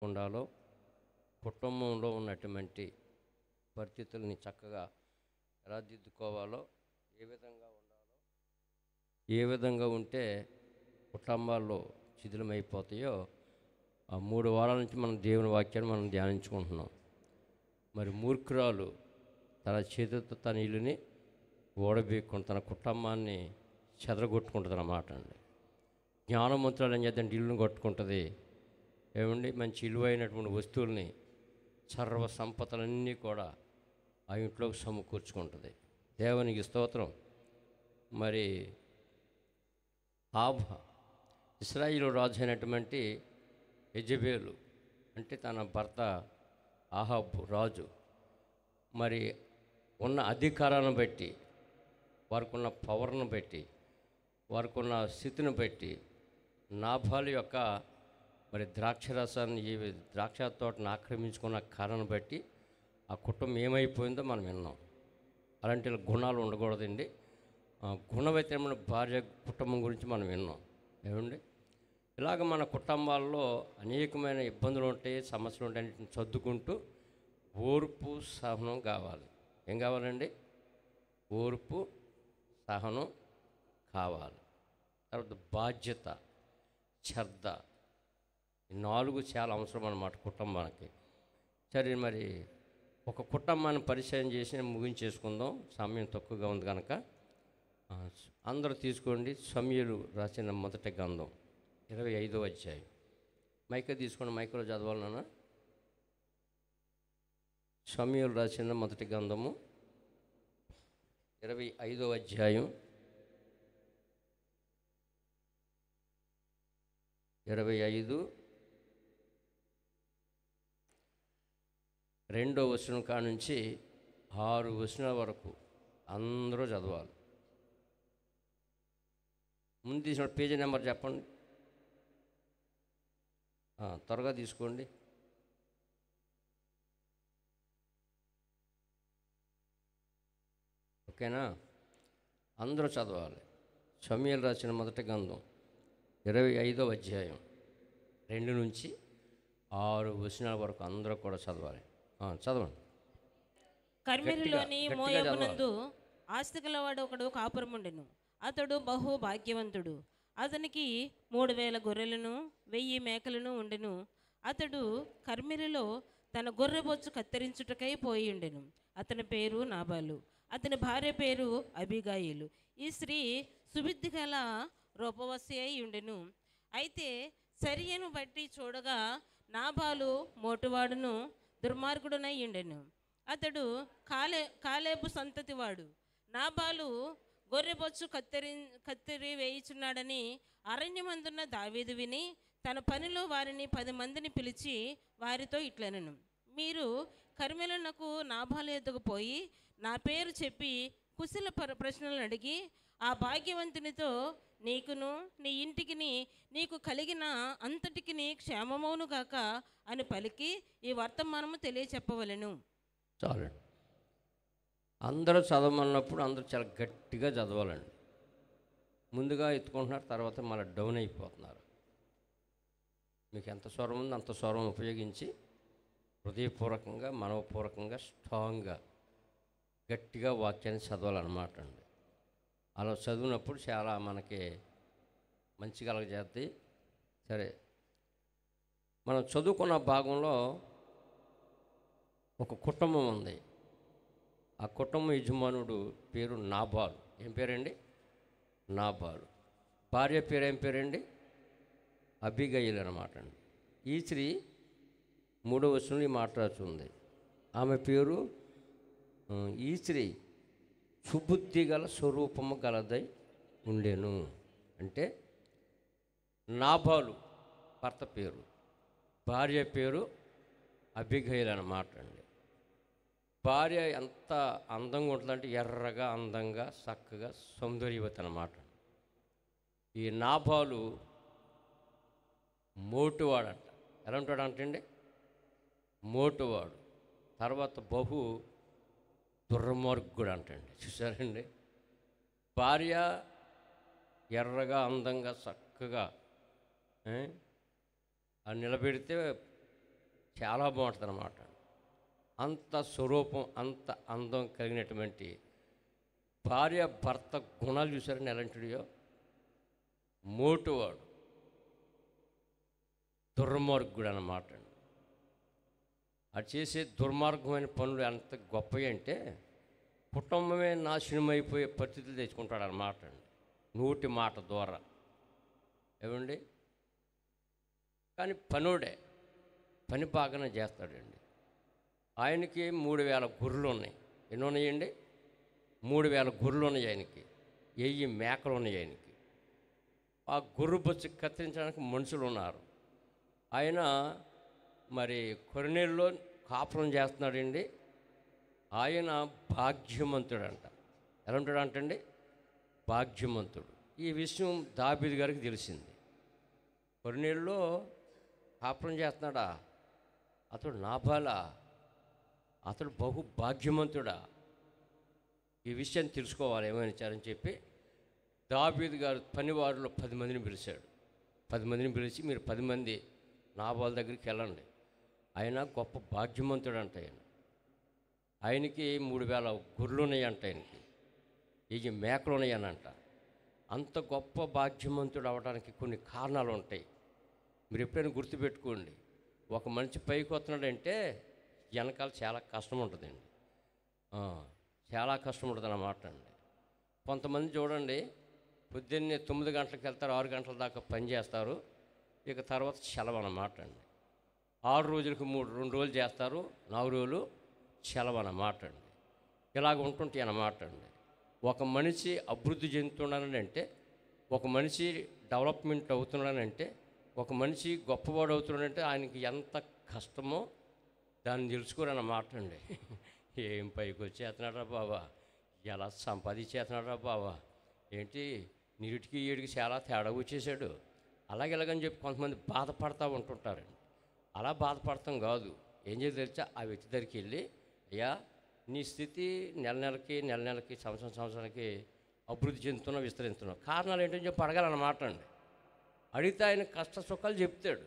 ఉండాలో, కుటుంబంలో ఉన్నటువంటి పరిస్థితుల్ని చక్కగా ఎలా దిద్దుకోవాలో, ఏ విధంగా ఉండాలో, ఏ విధంగా ఉంటే కుటుంబాల్లో శిథిలమైపోతాయో ఆ 3 వారాల నుంచి మనం దేవుని వాక్యాన్ని మనం ధ్యానించుకుంటున్నాం. మరి మూర్ఖురాలు తన చేతితో తన ఇల్లుని ఓడబీక్కుంటూ తన కుటుంబాన్ని చెదరగొట్టుకుంటుంది అన్నమాట అండి. జ్ఞానవంతురాలు ఏం చేద్దంటే ఇల్లుని కొట్టుకుంటుంది. ఏమండి, మంచి విలువైనటువంటి వస్తువుల్ని, సర్వ సంపదలన్నీ కూడా ఆ ఇంట్లోకి సమకూర్చుకుంటుంది. దేవునికి స్తోత్రం. మరి ఇశ్రాయేలు రాజు అయినటువంటి యెజెబెలు అంటే తన భర్త ఆహాబు రాజు మరి ఉన్న అధికారాన్ని బట్టి, వారికి ఉన్న పవర్ను బట్టి, వారికి ఉన్న స్థితిని బట్టి నాబాలు యొక్క మరి ద్రాక్షరసాన్ని ద్రాక్ష తోటను ఆక్రమించుకున్న కారణం బట్టి ఆ కుటుంబం ఏమైపోయిందో మనం విన్నాం. అలాంటి గుణాలు ఉండకూడదండి. గుణవైతమైన భార్య కుటుంబం గురించి మనం విన్నాం. ఏమండి, ఇలాగ మన కుటుంబాల్లో అనేకమైన ఇబ్బందులు ఉంటాయి, సమస్యలు ఉంటాయి. సర్దుకుంటూ ఓర్పు సహనం కావాలి. ఏం కావాలండి? ఓర్పు సహనం కావాలి. తర్వాత బాధ్యత, శ్రద్ధ, ఈ 4 చాలా అవసరం అన్నమాట కుటుంబానికి. సరే, మరి ఒక కుటుంబాన్ని పరిచయం చేసి ముగించేసుకుందాం, సమయం తక్కువగా ఉంది కనుక. అందరూ తీసుకోండి సమూయేలు రాసిన మొదటి గ్రంథం 25వ అధ్యాయం. మైక్ తీసుకోండి, మైక్లో చదవాలి నాన్న. సమూయేలు రాసిన మొదటి గ్రంథము 25వ అధ్యాయం 25 2వ వచనం కాడ నుంచి 6 వచనాల వరకు అందరూ చదవాలి. ముందు తీసిన పేజీ నెంబర్ చెప్పండి. త్వరగా తీసుకోండి. ఓకేనా? అందరూ చదవాలి. సమూయేలు రాసిన మొదటి గ్రంథం 25వ అధ్యాయం 2 నుంచి 6 వచనాల వరకు అందరూ కూడా చదవాలి. చదవండి. కర్మెలులోని మోయాబునందు ఆస్తి గలవాడు ఒకడు కాపురముండెను. అతడు బహు భాగ్యవంతుడు. అతనికి 3000 గొర్రెలను 1000 మేకలను ఉండెను. అతడు కర్మెలులో తన గొర్రెబొచ్చు కత్తిరించుటకై పోయి ఉండెను. అతని పేరు నాబాలు, అతని భార్య పేరు అబీగాయిలు. ఈ స్త్రీ సుబుద్ధి గల రూపవతి అయి ఉండెను. అయితే చర్యను బట్టి చూడగా నాబాలు మోటువాడును దుర్మార్గుడునై ఉండెను. అతడు కాలేబు సంతతివాడు. నాబాలు గొర్రెబొచ్చు కత్తిరి వేయుచున్నాడని అరణ్యమందున్న దావీదు విని తన పనిలో వారిని 10 మందిని పిలిచి వారితో ఇట్లనెను, మీరు కర్మెలునకు నాబాలు ఎద్దుకు పోయి నా పేరు చెప్పి కుశల ప్రశ్నలను అడిగి ఆ భాగ్యవంతునితో నీకును నీ ఇంటికిని నీకు కలిగిన అంతటికి క్షేమమౌను గాక అని పలికి ఈ వర్తమానము తెలియచెప్పవలెను. చాలండి. అందరూ చదవమన్నప్పుడు అందరూ చాలా గట్టిగా చదవాలండి. ముందుగా ఎత్తుకుంటున్నారు, తర్వాత మళ్ళీ డౌన్ అయిపోతున్నారు. మీకు ఎంత స్వరం ఉందో అంత స్వరం ఉపయోగించి హృదయపూర్వకంగా, మనవపూర్వకంగా, స్ట్రాంగ్గా, గట్టిగా వాక్యాన్ని చదవాలన్నమాట అండి. అలా చదివినప్పుడు చాలా మనకి మంచి కలగజేస్తాయి. సరే, మనం చదువుకున్న భాగంలో ఒక కుటుంబం ఉంది. ఆ కుటుంబం యజమానుడు పేరు నాబాలు. ఏం పేరండి? నాబాలు. భార్య పేరు ఏం పేరండి? అబీగయిలు అన్నమాట అండి. ఈ స్త్రీ 3వ వచనంలో మాట్లాడుతుంది. ఆమె పేరు ఈ స్త్రీ సుబుద్ధి గల స్వరూపము గలదై ఉండెను. అంటే నాబాలు భర్త పేరు, భార్య పేరు అబీగయిలు అన్నమాట అండి. భార్య ఎంత అందంగా ఉంటుందంటే ఎర్రగా, అందంగా, చక్కగా, సౌందర్యవతి అన్నమాట. ఈ నాబాలు మోటువాడంట. ఎలా ఉంటాడు అంటండి? మోటువాడు. తర్వాత బహు దుర్మార్గుడు అంటండి. చూసారండి? భార్య ఎర్రగా, అందంగా, చక్కగా నిలబెడితే చాలా బాగుంటుంది అన్నమాట. అంత స్వరూపం, అంత అందం కలిగినటువంటి భార్య భర్త గుణాలు చూసారని ఎలాంటియో. మోటువాడు, దుర్మార్గుడు అన్నమాట. అది చేసే దుర్మార్గమైన పనులు ఎంత గొప్పవి అంటే కుటుంబమే నాశనం అయిపోయే పరిస్థితులు తెచ్చుకుంటాడు అన్నమాట అండి, నోటి మాట ద్వారా. ఏమండి, కానీ పనుడే పని బాగానే చేస్తాడండి. ఆయనకి 3000 గొర్రెలు ఉన్నాయి. ఎన్ని ఉన్నాయండి? 3000 గొర్రెలు ఉన్నాయి ఆయనకి. 1000 మేకలు ఉన్నాయి ఆయనకి. ఆ గొర్రె బొచ్చు కత్తిరించడానికి మనుషులు ఉన్నారు. ఆయన మరి కొరనేరులో కాపురం చేస్తున్నాడండి. ఆయన భాగ్యవంతుడంట. ఎలా ఉంటాడు అంటండి? భాగ్యవంతుడు. ఈ విషయం దావీదు గారికి తెలిసింది. కొరనేరులో కాపురం చేస్తున్నాడా? అతడు నాబాలా? అతడు బహు భాగ్యవంతుడా? ఈ విషయాన్ని తెలుసుకోవాలి ఏమైనా చారని చెప్పి దావీదు గారు పనివారిలో 10 మందిని పిలిచాడు. 10 మందిని పిలిచి, మీరు 10 మంది నాబాల్ దగ్గరికి వెళ్ళండి. ఆయన గొప్ప భాగ్యవంతుడు అంట. ఆయనకి 3000 గొర్రెలు ఉన్నాయంట. ఆయనకి 1000 మేకలు ఉన్నాయనంట. అంత గొప్ప భాగ్యవంతుడు అవడానికి కొన్ని కారణాలు ఉంటాయి. మీరు ఎప్పుడైనా గుర్తుపెట్టుకోండి. ఒక మనిషి పైకి వస్తున్నాడంటే వెనకాల చాలా కష్టం ఉంటుందండి. చాలా కష్టం ఉంటుంది అన్నమాట అండి. కొంతమంది చూడండి, పొద్దున్నే 9 గంటలకు వెళ్తారు, 6 గంటల దాకా పని చేస్తారు, ఇక తర్వాత సెలవు అన్నమాట అండి. 6 రోజులకు 2 రోజులు చేస్తారు, 4 రోజులు సెలవు అన్నమాట అండి. ఇలాగ ఉంటుంటాయి అన్నమాట అండి. ఒక మనిషి అభివృద్ధి చెందుతున్నాడంటే, ఒక మనిషి డెవలప్మెంట్ అవుతున్నాడంటే, ఒక మనిషి గొప్పవాడు అవుతున్నాడంటే ఆయనకి ఎంత కష్టమో దాన్ని తెలుసుకోరన్నమాట అండి. ఏం పైకి వచ్చేస్తున్నాడా బావా, ఎలా సంపాదించేస్తున్నాడా బావా, ఏంటి నీటికి ఏడికి చాలా తేడా వచ్చేసాడు, అలాగెలాగని చెప్పి కొంతమంది బాధపడతా ఉంటుంటారండి. అలా బాధపడతాం కాదు. ఏం చేసి తెలుసా, ఆ వ్యక్తి దగ్గరికి వెళ్ళి, అయ్యా నీ స్థితి నెల నెలకి సంవత్సరానికి అభివృద్ధి చెందుతున్నావు, విస్తరిస్తున్నావు, కారణాలు ఏంటని చెప్పి అడగాలన్నమాట అండి. అడిగితే ఆయన కష్ట సుఖాలు చెప్తాడు.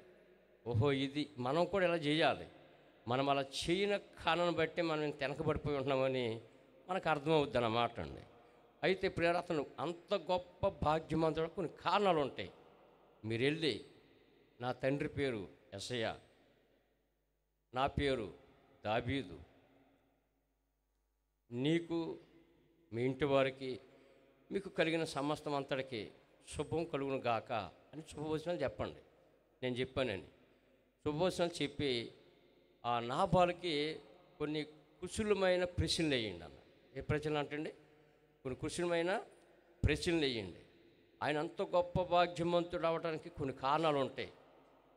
ఓహో, ఇది మనం కూడా ఇలా చేయాలి, మనం అలా చేయని కారణాన్ని బట్టి మనం వెనకబడిపోయి ఉంటున్నామని మనకు అర్థమవుద్ది అన్నమాట అండి. అయితే ప్రేర అతను అంత గొప్ప భాగ్యవంతుడు కొన్ని కారణాలు ఉంటాయి. మీరు వెళ్ళి, నా తండ్రి పేరు యెషయా, నా పేరు దావీదు, నీకు మీ ఇంటి వారికి మీకు కలిగిన సమస్తం అంతటికి శుభం కలుగును గాక అని శుభవచనాలు చెప్పండి. నేను చెప్పానని శుభవచనాలు చెప్పి ఆ నాబాలుకి కొన్ని కుశలమైన ప్రశ్నలు వేయండి అన్న. ఏ ప్రశ్నలు అంటండి? కొన్ని కుశలమైన ప్రశ్నలు వేయండి. ఆయన అంత గొప్ప భాగ్యవంతుడు అవడానికి కొన్ని కారణాలు ఉంటాయి,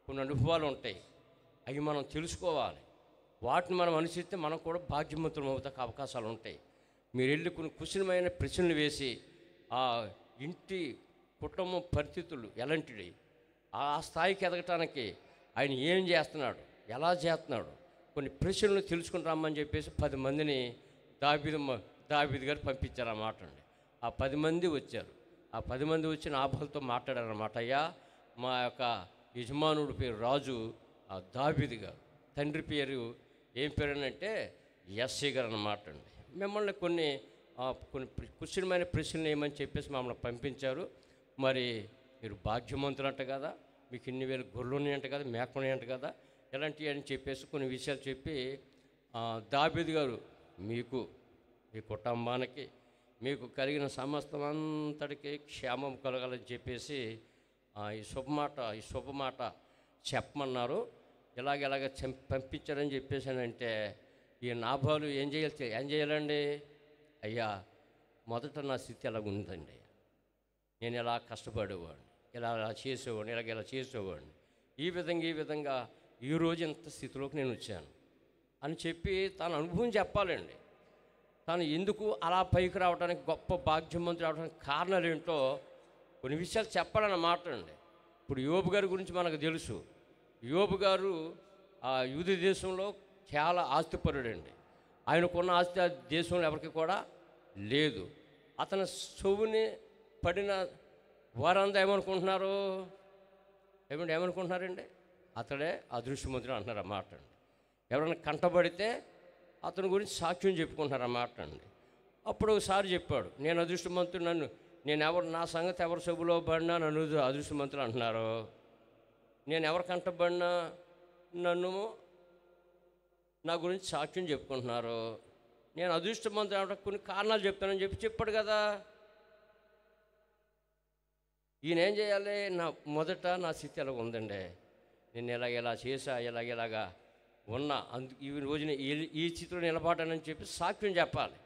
కొన్ని అనుభవాలు ఉంటాయి. అవి మనం తెలుసుకోవాలి. వాటిని మనం అనుసరిస్తే మనం కూడా భాగ్యవంతులు అవుతానికి అవకాశాలు ఉంటాయి. మీరు వెళ్ళి కొన్ని కుశలమైన ప్రశ్నలు వేసి ఆ ఇంటి కుటుంబం పరిస్థితులు ఎలాంటివి, ఆ స్థాయికి ఎదగటానికి ఆయన ఏం చేస్తున్నాడు, ఎలా చేస్తున్నాడు, కొన్ని ప్రశ్నలు తెలుసుకుని రమ్మని చెప్పేసి 10 మందిని దావీదు గారు పంపించారన్నమాట అండి. ఆ 10 మంది వచ్చారు. ఆ 10 మంది వచ్చి నాబాలుతో మాట్లాడారన్నమాట. అయ్యా, మా యొక్క యజమానుడి పేరు రాజు దావీదు గారు, తండ్రి పేరు ఏం పేరు అంటే యెషయా గారు అన్నమాట అండి. మిమ్మల్ని కొన్ని కుశలమైన ప్రశ్నలు ఏమని చెప్పేసి మమ్మల్ని పంపించారు. మరి మీరు భాగ్యవంతులు అంట కదా, మీకు ఇన్ని వేలు గొర్రెలు ఉన్నాయంట కదా, మేకలు ఉన్నాయంట కదా, ఇలాంటివి అని చెప్పేసి కొన్ని విషయాలు చెప్పి దావీదు గారు మీకు, మీ కుటుంబానికి, మీకు కలిగిన సమస్తం అంతటికి క్షేమం కలగాలని చెప్పేసి ఈ శుభమాట చెప్పమన్నారు. ఇలాగ పంపించారని చెప్పేసానంటే ఈ నాబాలు ఏం చేయాలండి? అయ్యా, మొదట నా స్థితి ఎలాగ ఉందండి, నేను ఎలా కష్టపడేవాడిని, ఇలా చేసేవాడిని, ఇలా చేసేవాడిని, ఈ విధంగా ఈరోజు ఇంత స్థితిలోకి నేను వచ్చాను అని చెప్పి తన అనుభవం చెప్పాలండి. తను ఎందుకు అలా పైకి రావడానికి, గొప్ప భాగ్యవంతుడు రావడానికి కారణాలు ఏంటో కొన్ని విషయాలు చెప్పాలన్నమాట అండి. ఇప్పుడు యోబు గారి గురించి మనకు తెలుసు. యోబు గారు ఆ యూద దేశంలో చాలా ఆస్తిపరుడండి. ఆయనకున్న ఆస్తి ఆ దేశంలో ఎవరికి కూడా లేదు. అతని చెవుని పడిన వారంతా ఏమనుకుంటున్నారండి? అతడే అదృష్టవంతుడు అంటున్నారు అన్నమాట అండి. ఎవరైనా కంటబడితే అతని గురించి సాక్ష్యం చెప్పుకుంటున్నారు అన్నమాట అండి. అప్పుడు ఒకసారి చెప్పాడు, నేను అదృష్టవంతుడు, నా సంగతి ఎవరి సభలో పడినా నన్ను అదృష్టవంతులు అంటున్నారు, నేను ఎవరు కంటబడినా నన్ను నా గురించి సాక్ష్యం చెప్పుకుంటున్నారు, నేను అదృష్టవంతుడు అంటే కొన్ని కారణాలు చెప్తానని చెప్పాడు కదా. ఈయన ఏం చేయాలి? మొదట నా స్థితి ఎలా ఉందండి, నేను ఇలా చేసా, ఇలాగా ఉన్నా, ఈ రోజున ఈ స్థితిలో నిలబడ్డానని చెప్పి సాక్ష్యం చెప్పాలి.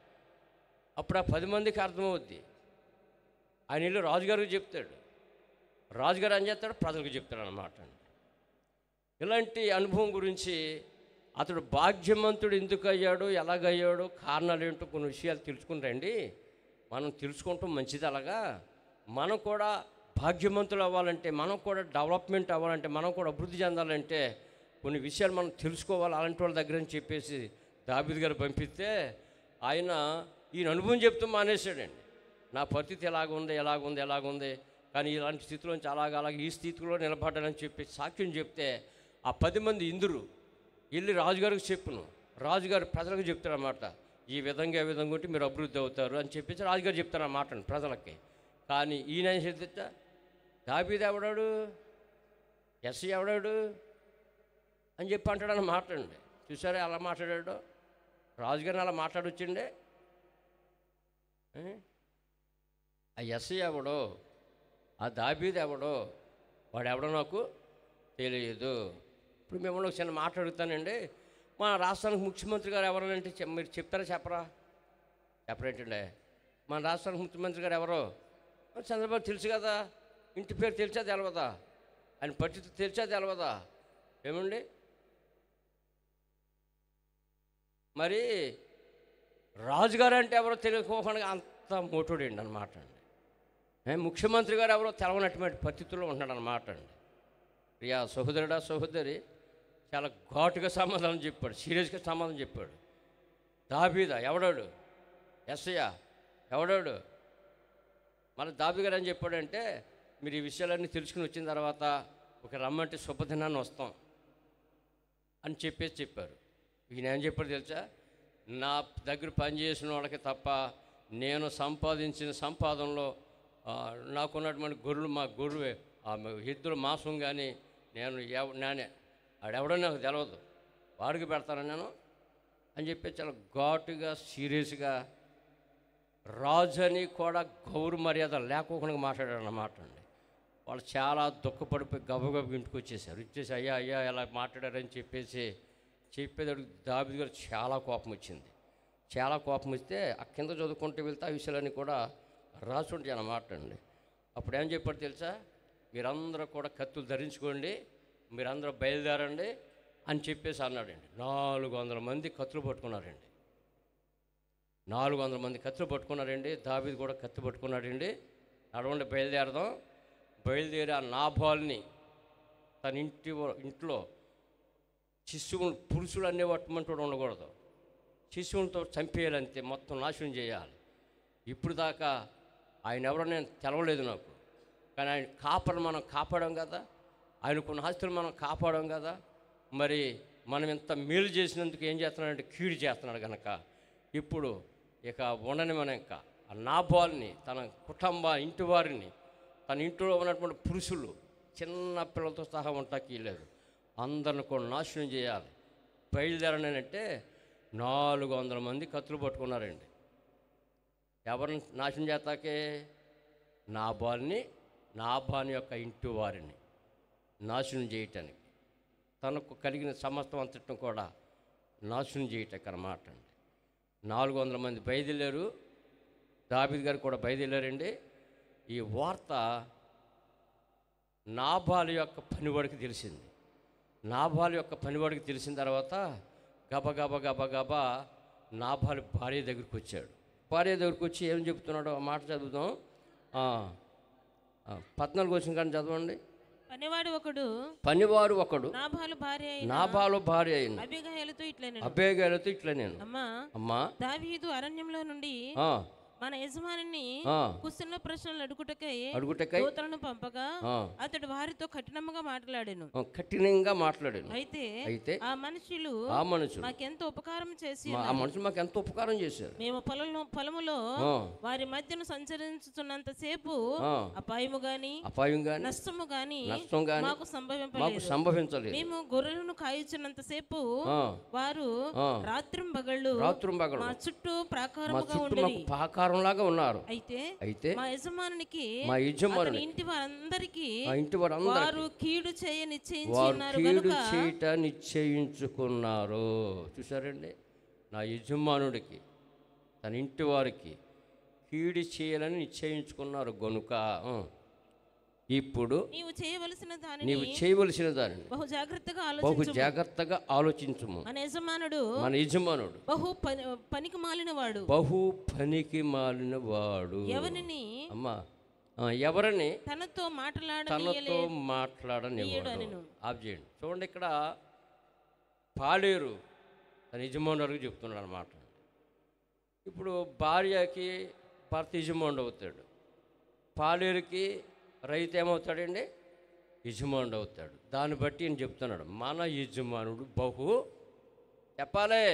అప్పుడు ఆ 10 మందికి అర్థమవుద్ది. ఆయన ఇల్లు రాజుగారికి చెప్తాడు, రాజుగారు ఏం చేస్తాడు? ప్రజలకు చెప్తాడు అన్నమాట అండి. ఇలాంటి అనుభవం గురించి అతడు భాగ్యవంతుడు ఎందుకు అయ్యాడు, ఎలాగయ్యాడు, కారణాలు ఏంటో కొన్ని విషయాలు తెలుసుకుంటాండి. మనం తెలుసుకుంటాం మంచిది. అలాగా మనం కూడా భాగ్యవంతులు అవ్వాలంటే, మనం కూడా డెవలప్మెంట్ అవ్వాలంటే, మనం కూడా అభివృద్ధి చెందాలంటే కొన్ని విషయాలు మనం తెలుసుకోవాలి అలాంటి వాళ్ళ దగ్గర అని చెప్పేసి దావీదు గారు పంపిస్తే ఆయన ఈయన అనుభవం చెప్తూ మానేశాడండి. నా పరిస్థితి ఎలాగుంది, కానీ ఇలాంటి స్థితిలోంచి అలాగ ఈ స్థితిలో నిలబడ్డానని చెప్పి సాక్ష్యం చెప్తే ఆ 10 మంది ఇందురు వెళ్ళి రాజుగారికి చెప్పును, రాజుగారు ప్రజలకు చెప్తారన్నమాట, ఈ విధంగా ఉంటే మీరు అభివృద్ధి అవుతారు అని చెప్పేసి రాజుగారు చెప్తారన్నమాట ప్రజలకి. కానీ ఈయన చెప్తా, దావీదు ఎవడాడు, ఎస్సీ ఎవడాడు అని చెప్పి అంటాడని మాట్లాడండి. చూసారా అలా మాట్లాడాడు? రాజుగారిని అలా మాట్లాడొచ్చిండే. ఆ ఎస్సీ ఎవడో, ఆ దావీదు ఎవడో, వాడెవడో నాకు తెలియదు. ఇప్పుడు మిమ్మల్ని ఒక చిన్న మాట అడుగుతానండి, మా రాష్ట్రానికి ముఖ్యమంత్రి గారు ఎవరంటే మీరు చెప్తారా చెప్పరేంటండి? మన రాష్ట్రానికి ముఖ్యమంత్రి గారు ఎవరో? చంద్రబాబు తెలుసు కదా, ఇంటి పేరు తెలిసా తెలవదా, ఆయన పరిస్థితి తెలిసా తెలవదా ఏమండి? మరి రాజుగారు అంటే ఎవరో తెలియకోకుండా అంత మోటుడండి అన్నమాట అండి. ముఖ్యమంత్రి గారు ఎవరో తెలవనటువంటి పరిస్థితుల్లో ఉన్నాడు అన్నమాట అండి. ప్రియా సహోదరుడా, సహోదరి, చాలా ఘాటుగా సమాధానం చెప్పాడు, సీరియస్గా సమాధానం చెప్పాడు. దావీదా ఎవడాడు, ఎస్ఐయా ఎవడాడు? మన దావీదు గారు అని చెప్పాడంటే, మీరు ఈ విషయాలన్నీ తెలుసుకుని వచ్చిన తర్వాత ఒక రమ్మంటే శుభదినాన్ని వస్తాం అని చెప్పారు. ఈయన ఏం చెప్పాడు తెలుసా? నా దగ్గర పనిచేసిన వాళ్ళకి తప్ప నేను సంపాదించిన సంపాదనలో నాకున్నటువంటి గొర్రెలు ఎద్దుల మాంసం కానీ నేనే ఆడెవడో నాకు తెలియదు, వాడికి పెడతాను నేను అని చెప్పి చాలా ఘాటుగా సీరియస్గా రాజు అని కూడా గౌరవ మర్యాద లేకోకుండా మాట్లాడాడు అన్నమాట అండి. వాళ్ళు చాలా దుఃఖపడిపోయి గబగబ ఇంటికి వచ్చేసారు. అయ్యా ఎలా మాట్లాడారని చెప్పేదాడు దావీదు గారు చాలా కోపం వచ్చింది. చాలా కోపం వస్తే ఆ కింద చదువుకుంటూ వెళ్తే ఆ విషయాలన్నీ కూడా రాసుంటాయి అన్నమాట అండి. అప్పుడు ఏం చెప్పాడు తెలుసా? మీరందరూ కూడా కత్తులు ధరించుకోండి, మీరందరూ బయలుదేరండి అని చెప్పేసి అన్నాడండి. 400 మంది కత్తులు పట్టుకున్నారండి. 400 మంది కత్తులు పట్టుకున్నారండి. దావీదు కూడా కత్తి పట్టుకున్నాడండి. నడవండి బయలుదేరదాం. బయలుదేరి ఆ నాబాల్ని తన ఇంట్లో శిశువులు, పురుషులు అనే పట్టమంటూ ఉండకూడదు, శిశువులతో చంపేయాలంతే, మొత్తం నాశనం చేయాలి. ఇప్పుడు దాకా ఆయన ఎవరో నేను తెలవలేదు నాకు, కానీ ఆయన మనం కాపాడాం కదా, ఆయనకున్న ఆస్తులు మనం కాపాడాం కదా. మరి మనం ఇంత మేలు చేసినందుకు ఏం చేస్తున్నాడంటే కీడు చేస్తున్నాడు కనుక ఇప్పుడు ఇక ఉండని మనం ఇంకా ఆ నాబాల్ని, తన ఇంటి వారిని, తన ఇంట్లో ఉన్నటువంటి పురుషులు, చిన్న పిల్లలతో సహా ఉంటాకి లేదు, అందరిని కూడా నాశనం చేయాలి. బయలుదేరనంటే 400 మంది కత్తులు పట్టుకున్నారండి. ఎవరిని నాశనం చేస్తాకే? నాబాలు యొక్క ఇంటి వారిని నాశనం చేయటానికి, తనకు కలిగిన సమస్తం అంతటం కూడా నాశనం చేయటానికి అన్నమాట అండి. 400 మంది బయలుదేరారు. దావీదు గారు కూడా బయలుదేరారండి. ఈ వార్త నాబాలు యొక్క పనివాడికి తెలిసింది. నాబాలు యొక్క పనివాడికి తెలిసిన తర్వాత గబగబా నాబాలు భార్య దగ్గరికి వచ్చాడు. భార్య దగ్గరికి వచ్చి ఏం చెప్తున్నాడో ఆ మాట చదువుదాం. 14 వచ్చిన కానీ చదవండి. పనివాడు ఒకడు నాబాలు భార్య అయిన అబీగయలుతో ఇట్లా నేను, అమ్మా దావీదు అరణ్యంలో నుండి మన యజమానిని ఆ, కుశల ప్రశ్నలు అడుగుటకై అడుగుటకై దూతలను పంపగా ఆ, అతడు వారితో కఠినంగా మాట్లాడాను. కఠినంగా మాట్లాడాను. అయితే అయితే ఆ మనుషులు ఆ మనుషులు మాకెంతో ఉపకారం చేసి ఆ మనుషులు మాకు ఎంత ఉపకారం చేశారు. మేము పొలములో ఆ, వారి మధ్యను సంచరించుతున్నంత సేపు ఆ, అపాయము గాని అపాయం గాని నష్టము గాని నష్టం గాని మాకు మాకు సంభవింపలేదు. సంభవించలేదు. మేము గొర్రెలను కాయించినంత సేపు ఆ, వారు ఆ, రాత్రింబగళ్ళు రాత్రింబగళ్ళు మా చుట్టూ మా ప్రాకారముగా చుట్టూ ఉండేది. మాకు పాకారంలాగా ఉన్నారు. అయితే అయితే మా యజమానునికి మా అతని యజమానుని ఇంటి వారందరికీ ఆ ఇంటి వారందరూ వారు కీడు చేయ నిశ్చయించి వారు ఉన్నారు కీడు గనుక చేయట నిశ్చయించుకున్నారు. చూసారండి, నా యజమానుడికి తన ఇంటి వారికి కీడు చేయాలని నిశ్చయించుకున్నారు గనుక ఇప్పుడు నీవు చేయవలసిన దానిని నీవు చేయవలసిన దానిని బహు జాగ్రత్తగా బహు ఆలోచించు. జాగ్రత్తగా ఆలోచించుము. మన యజమానుడు మన యజమానుడు పనికి మాలిన వాడు. బహు పనికి మాలిన వాడు. ఎవరిని అమ్మా ఎవరిని తనతో తనతో మాట్లాడనీయలేదు. మాట్లాడనివ్వడు. అనెను. ఆఫ్ చేయండి. చూడండి, ఇక్కడ పాలేరు తన యజమానుడికి చెప్తున్నాడు అనమాట. ఇప్పుడు భార్యకి భర్త యజమానుడు అవుతాడు, పాలేరుకి రైతు ఏమవుతాడండి? యజమానుడు అవుతాడు. దాన్ని బట్టి నేను చెప్తున్నాడు, మన యజమానుడు బహు చెప్పాలే,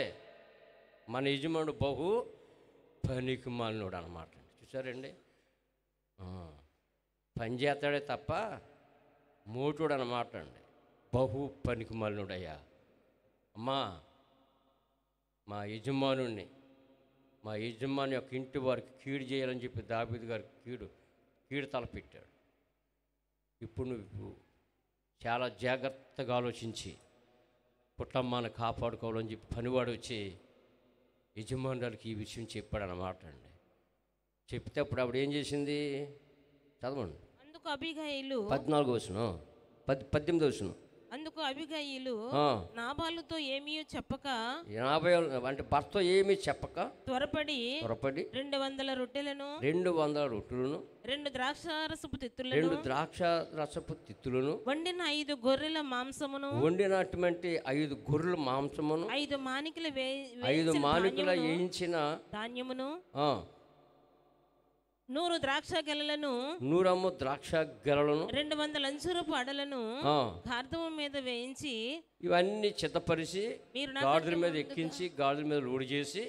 మన యజమానుడు బహు పనికి మాలినోడు అనమాట. చూసారండి, పని చేస్తాడే తప్ప మోటుడు అనమాట అండి. బహు పనికి మాలినోడయ్యా. అమ్మా, మా యజమాని యొక్క ఇంటి వారికి కీడు చేయాలని చెప్పి దావీదు గారికి కీడు తలపెట్టాడు. ఇప్పుడు నువ్వు చాలా జాగ్రత్తగా ఆలోచించి కుటుంబాన్ని కాపాడుకోవాలని చెప్పి పనివాడు వచ్చి యజమానురాలకి ఈ విషయం చెప్పాడనమాట అండి. చెప్తే అప్పుడు ఆవిడ ఏం చేసింది? చదవండి. అందుకు అబీగయీలు 14వ వచనం, 18వ వచనం. అందుకు అబీగయీలు నాబాలుతో ఏమీ చెప్పక, 50 అంటే భర్త ఏమీ చెప్పక త్వరపడి 200 రొట్టెలను 200 రొట్టెలను 2 ద్రాక్షారసపు 2 తిత్తులను ద్రాక్ష రసపు తిత్తులను వండిన 5 గొర్రెల మాంసమును వండినటువంటి 5 గొర్రెల మాంసమును 5 మానికల 5 మానికల వేయించిన ధాన్యమును ఆ 100 ద్రాక్ష గెలలను 100 ద్రాక్ష గెలలను 200 అంజూరపు అడలను గార్ధము మీద వేయించి ఇవన్నీ చిత్తపరిచి గాడిదల మీద ఎక్కించి గాడిదల మీద లోడు చేసి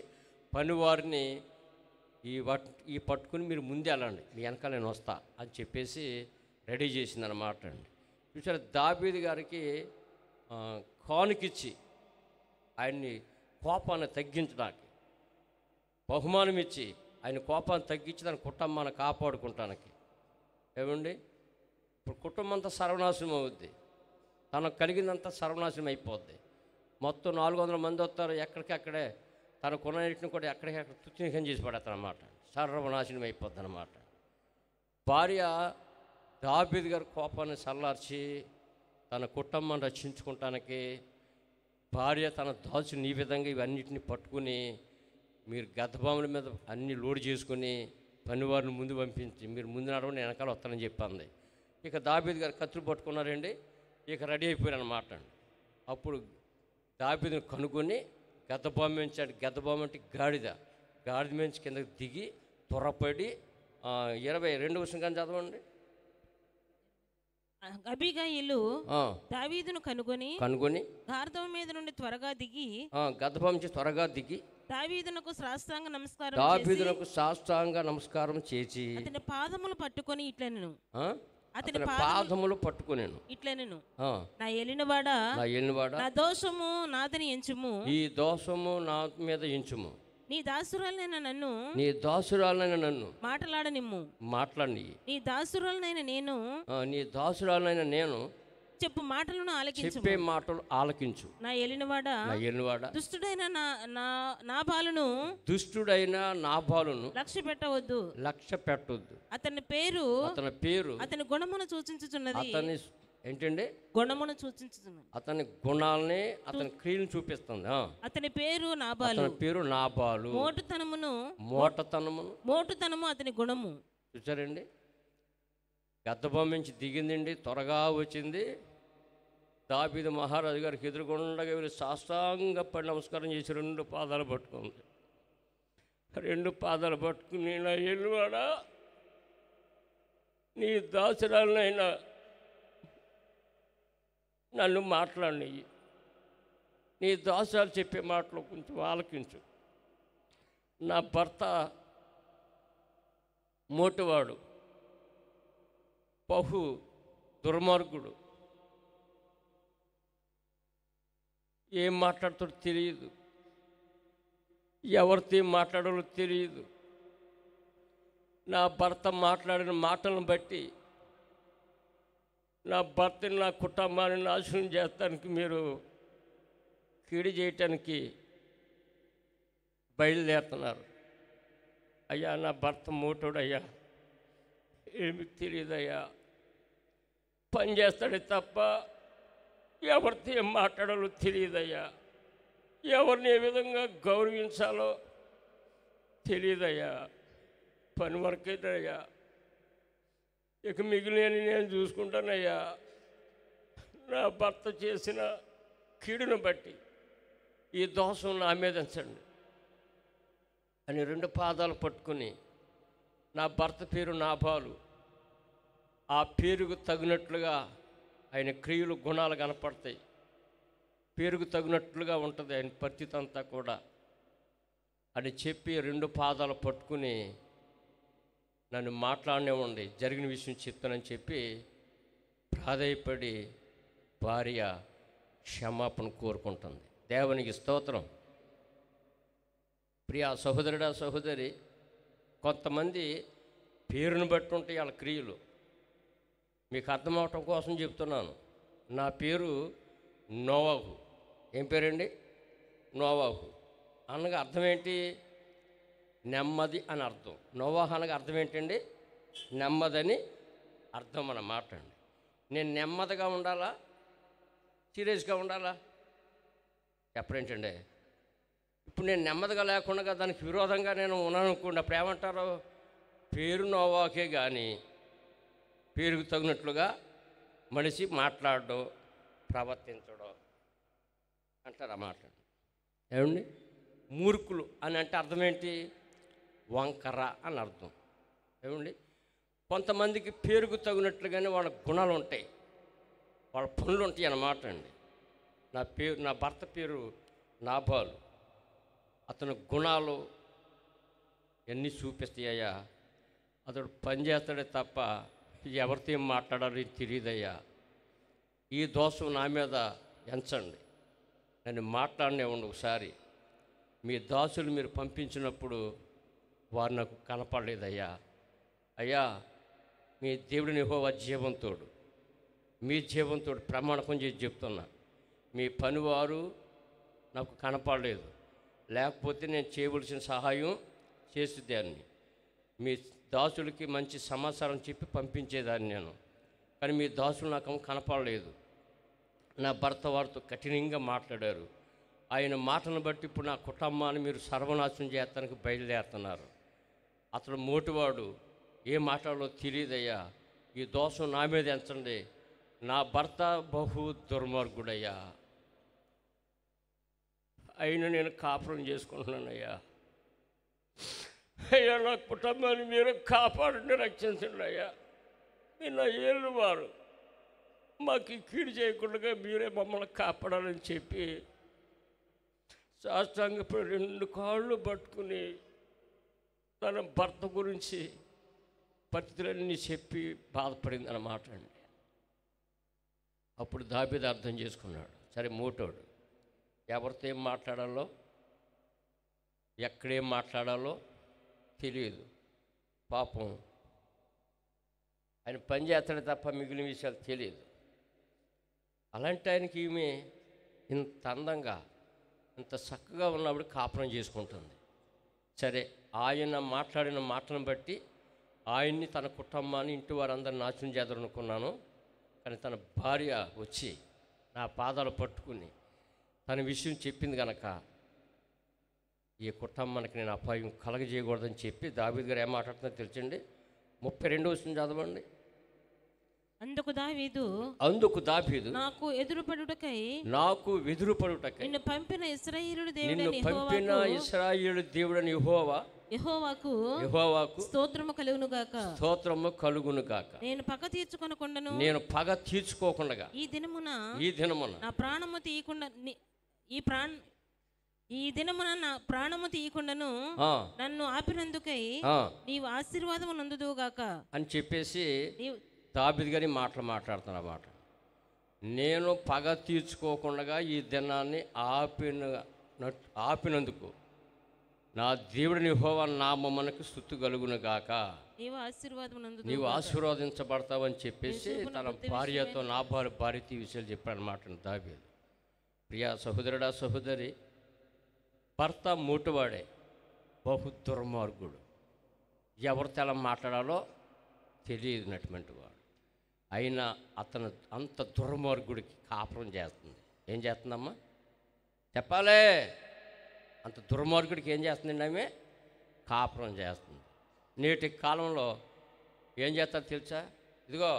పనివారిని ఈ పట్టుకుని మీరు ముందే వెళ్ళండి, మీ వెనకాల నేను వస్తా అని చెప్పేసి రెడీ చేసిందనమాట అండి. చూసారు, దావీదు గారికి కానుకిచ్చి ఆయన్ని కోపాన్ని తగ్గించడానికి బహుమానం ఇచ్చి ఆయన కోపాన్ని తగ్గించి తన కుటుంబాన్ని కాపాడుకుంటానికి. ఏమండి, ఇప్పుడు కుటుంబం అంతా సర్వనాశనం అవుద్ది, తనకు కలిగిందంతా సర్వనాశనం అయిపోద్ది. మొత్తం 400 మంది వస్తారు, ఎక్కడికక్కడే తన కొన్నిటిని కూడా ఎక్కడికక్కడ తుత్తినికం చేసి పడతారన్నమాట. సర్వనాశనం అయిపోద్ది అన్నమాట. భార్య దావీదు గారి కోపాన్ని చల్లార్చి తన కుటుంబాన్ని రక్షించుకుంటానికి భార్య తన దాచుని ఈ విధంగా ఇవన్నిటిని పట్టుకుని మీరు గద్దబాముల మీద అన్ని లోడ్ చేసుకుని పనివారిని ముందు పంపించి మీరు ముందు నడవండి, వెనకాల వస్తానని చెప్పింది. ఇక దావీదు గారు కత్తులు పట్టుకున్నారండి, ఇక రెడీ అయిపోయారు అన్నమాట అండి. అప్పుడు దావీదుని కనుక్కొని గద్దబాము పెంచాడు. గద్దబాము అంటే గాడిద మించి కిందకి దిగి త్వరపడి 22వ వచనం చదవండి. అబీగయీలు దావీదును కనుగొని గార్ధము మీద నుండి త్వరగా దిగి గద్దబాము నుంచి త్వరగా దిగి దావీదునకు సాష్టాంగ నమస్కారం చేసి అతని పాదములు పట్టుకొని ఇట్లనెను. అతని పాదములు పట్టుకొనేను ఇట్లనెను, నా ఏలినవాడా నా దోషము నాదని ఎంచుము, ఈ దోషము నా మీద ఎంచుము, నీ దాసురాలైన నన్ను మాట్లాడని నీ దాసురాలైన నేను చెప్పు మాటలను ఆలకించు. నా ఏలినవాడా దుష్టుడైన నాబాలును లక్ష్య పెట్టవద్దు. అతని పేరు అతని గుణమును సూచించుచున్నది. ఏంటండి గుణమును సూచించుతున్నది, అతని గుణాలని అతని క్రియలను చూపిస్తుంది. అతని పేరు నాబాలు. మోటుతనము అతని గుణము. చూసారండి, గద్దబాము నుంచి దిగిందండి, త్వరగా వచ్చింది. దావీదు మహారాజు గారికి ఎదురుగుండగా వీళ్ళు సాష్టాంగ పడి నమస్కారం చేసి 2 పాదాలు పట్టుకుంది. రెండు పాదాలు పట్టుకుని, నా ఏలువాడా, నీ దాసురాలనైనా నన్ను మాట్లాడినయ్యి, నీ దాసాలు చెప్పే మాటలు కొంచెం ఆలకించు. నా భర్త మోటివాడు, బహు దుర్మార్గుడు, ఏం మాట్లాడుతాడో తెలియదు, ఎవరితో ఏం మాట్లాడాలో తెలియదు. నా భర్త మాట్లాడిన మాటలను బట్టి నా భర్తని, నా కుటుంబాన్ని నాశనం చేస్తానికి, మీరు కీడు చేయటానికి బయలుదేరుతున్నారు. అయ్యా, నా భర్త మోటోడయ్యా, ఏమి తెలియదయ్యా, పని చేస్తాడే తప్ప ఎవరితో ఏం మాట్లాడాలో తెలియదయ్యా, ఎవరిని ఏ విధంగా గౌరవించాలో తెలియదయ్యా, పని వరకేదయ్యా, ఇక మిగిలిన నేను చూసుకుంటానయ్యా. నా భర్త చేసిన కీడును బట్టి ఈ దోషం నా మీద ఉంచండి అని రెండు పాదాలు పట్టుకుని, నా భర్త పేరు నాబాలు, ఆ పేరుకు తగినట్లుగా ఆయన క్రియలు, గుణాలు కనపడతాయి, పేరుకు తగినట్లుగా ఉంటుంది ఆయన పరిస్థితి అంతా కూడా అని చెప్పి రెండు పాదాలు పట్టుకుని, నన్ను మాట్లాడనివ్వండి, జరిగిన విషయం చెప్తానని చెప్పి ప్రాధేయపడి భార్య క్షమాపణ కోరుకుంటుంది. దేవునికి స్తోత్రం. ప్రియా సహోదరుడా, సహోదరి, కొంతమంది పేరును బట్టి ఉంటాయి వాళ్ళ క్రియలు. మీకు అర్థమవటం కోసం చెప్తున్నాను. నా పేరు నోవాహు. ఏం పేరండి? నోవాహు. అనగా అర్థం ఏంటి? నెమ్మది అని అర్థం. నోవాహు అనగా అర్థం ఏంటండి? నెమ్మదని అర్థం అన్నమాట అండి. నేను నెమ్మదిగా ఉండాలా, సీరియస్గా ఉండాలా? చెప్పరేంటండి? ఇప్పుడు నేను నెమ్మదిగా లేకుండా దానికి విరోధంగా నేను ఉన్నాను అనుకోండి, అప్పుడు ఏమంటారు? పేరు నోవాహే కానీ పేరుకు తగినట్లుగా మనిషి మాట్లాడడం, ప్రవర్తించడం అంటారు. ఆ మాట ఏమండి? మూర్ఖులు అని అంటే అర్థం ఏంటి? వంకర అని అర్థం. ఏమండి? కొంతమందికి పేరుకు తగినట్లుగానే వాళ్ళ గుణాలు ఉంటాయి, వాళ్ళ పనులు ఉంటాయి అన్నమాట అండి. నా భర్త పేరు నాబాలు. అతని గుణాలు ఎన్ని చూపిస్తాయ్యా, అతడు పని చేస్తాడే తప్ప ఎవరితో ఏం మాట్లాడాలో తెలియదయ్యా. ఈ దోషం నా మీద ఎంచండి, నన్ను మాట్లాడనివ్వండి. ఒకసారి మీ దాసులు మీరు పంపించినప్పుడు వారు నాకు కనపడలేదయ్యా. అయ్యా, మీ దేవుడిని యెహోవా జీవంతోడు, మీ జీవంతోడు ప్రమాణకం చేసి చెప్తున్నా, మీ పనివారు నాకు కనపడలేదు, లేకపోతే నేను చేయవలసిన సహాయం చేసేదాన్ని, మీ దాసులకి మంచి సమాచారం చెప్పి పంపించేదాన్ని నేను. కానీ మీ దాసులు నాకు కనపడలేదు. నా భర్త వారితో కఠినంగా మాట్లాడారు. ఆయన మాటను బట్టి ఇప్పుడు నా కుటుంబాన్ని మీరు సర్వనాశనం చేస్తానికి బయలుదేరుతున్నారు. అతడు మోటివాడు, ఏం మాట్లాడాలో తెలియదయ్యా. ఈ దోషం నా మీద ఎంచండి. నా భర్త బహు దుర్మార్గుడయ్యా, అయినా నేను కాపురం చేసుకుంటున్నానయ్యా. అయ్యా, నా కుటుంబాన్ని మీరు కాపాడండి, రక్షించండి అయ్యా. మీరు నా ఏళ్ళు వారు, మాకు కీడు చేయకుండా మీరే మమ్మల్ని కాపాడాలని చెప్పి సాష్టాంగపడి రెండు కాళ్ళు పట్టుకుని తన భర్త గురించి పరిస్థితులన్నీ చెప్పి బాధపడింది అన్నమాట అండి. అప్పుడు దావీదు అర్థం చేసుకున్నాడు, సరే మోటోడు, ఎవరితో ఏం మాట్లాడాలో, ఎక్కడేం మాట్లాడాలో తెలియదు. పాపం ఆయన పని చేస్తాడు తప్ప మిగిలిన విషయాలు తెలియదు. అలాంటి ఆయనకి ఈమె ఇంత అందంగా, ఇంత చక్కగా ఉన్నప్పుడు కాపురం చేసుకుంటుంది. సరే, ఆయన మాట్లాడిన మాటలను బట్టి ఆయన్ని, తన కుటుంబాన్ని, ఇంటి వారందరిని నాశనం చేద్దామనుకున్నాను. కానీ తన భార్య వచ్చి నా పాదాలు పట్టుకుని తన విషయం చెప్పింది కనుక ఈ కుటుంబానికి నేను అపాయం కలగజేయకూడదని చెప్పి దావీదు గారు ఏం మాట్లాడుతుందో తెలుసండి? 32వ వచనం చదవండి. అందుకు దావీదు నాకు ఎదురుపడుటకై నిన్ను పంపిన ఇశ్రాయేలు దేవుడని యెహోవా యెహోవాకు స్తోత్రము కలుగును గాక. నేను పగ తీర్చుకొనకుండాను, నేను పగ తీర్చుకోకుండా ఈ దినమున నా ప్రాణము తీయకుండా ఈ దినమున నా ప్రాణము తీయకుండాను నన్ను ఆపినందుకై నీవు ఆశీర్వాదము నందుదువుగాక అని చెప్పేసి దావీదు గారి మాట్లాడుతున్నమాట. నేను పగ తీర్చుకోకుండా ఈ దినాన్ని ఆపినందుకు నా దేవుడిని యెహోవా నామమునకు స్తుతి కలుగును గాక. నీవు ఆశీర్వదించబడతావని చెప్పేసి తన భార్యతో, నాబాలు భార్యతో ఈ విషయాలు చెప్పాడనమాట దావీదు. ప్రియా సహోదరుడా, సహోదరి, భర్త మూటివాడే, బహు దుర్మార్గుడు, ఎవరితో ఎలా మాట్లాడాలో తెలియనటువంటి వాడు. అయినా అతను అంత దుర్మార్గుడికి కాపురం చేస్తుంది. ఏం చేస్తుందమ్మా చెప్పాలే? అంత దుర్మార్గుడికి ఏం చేస్తుందండి ఆమె? కాపురం చేస్తుంది. నేటి కాలంలో ఏం చేస్తారు తెలుసా? ఇదిగో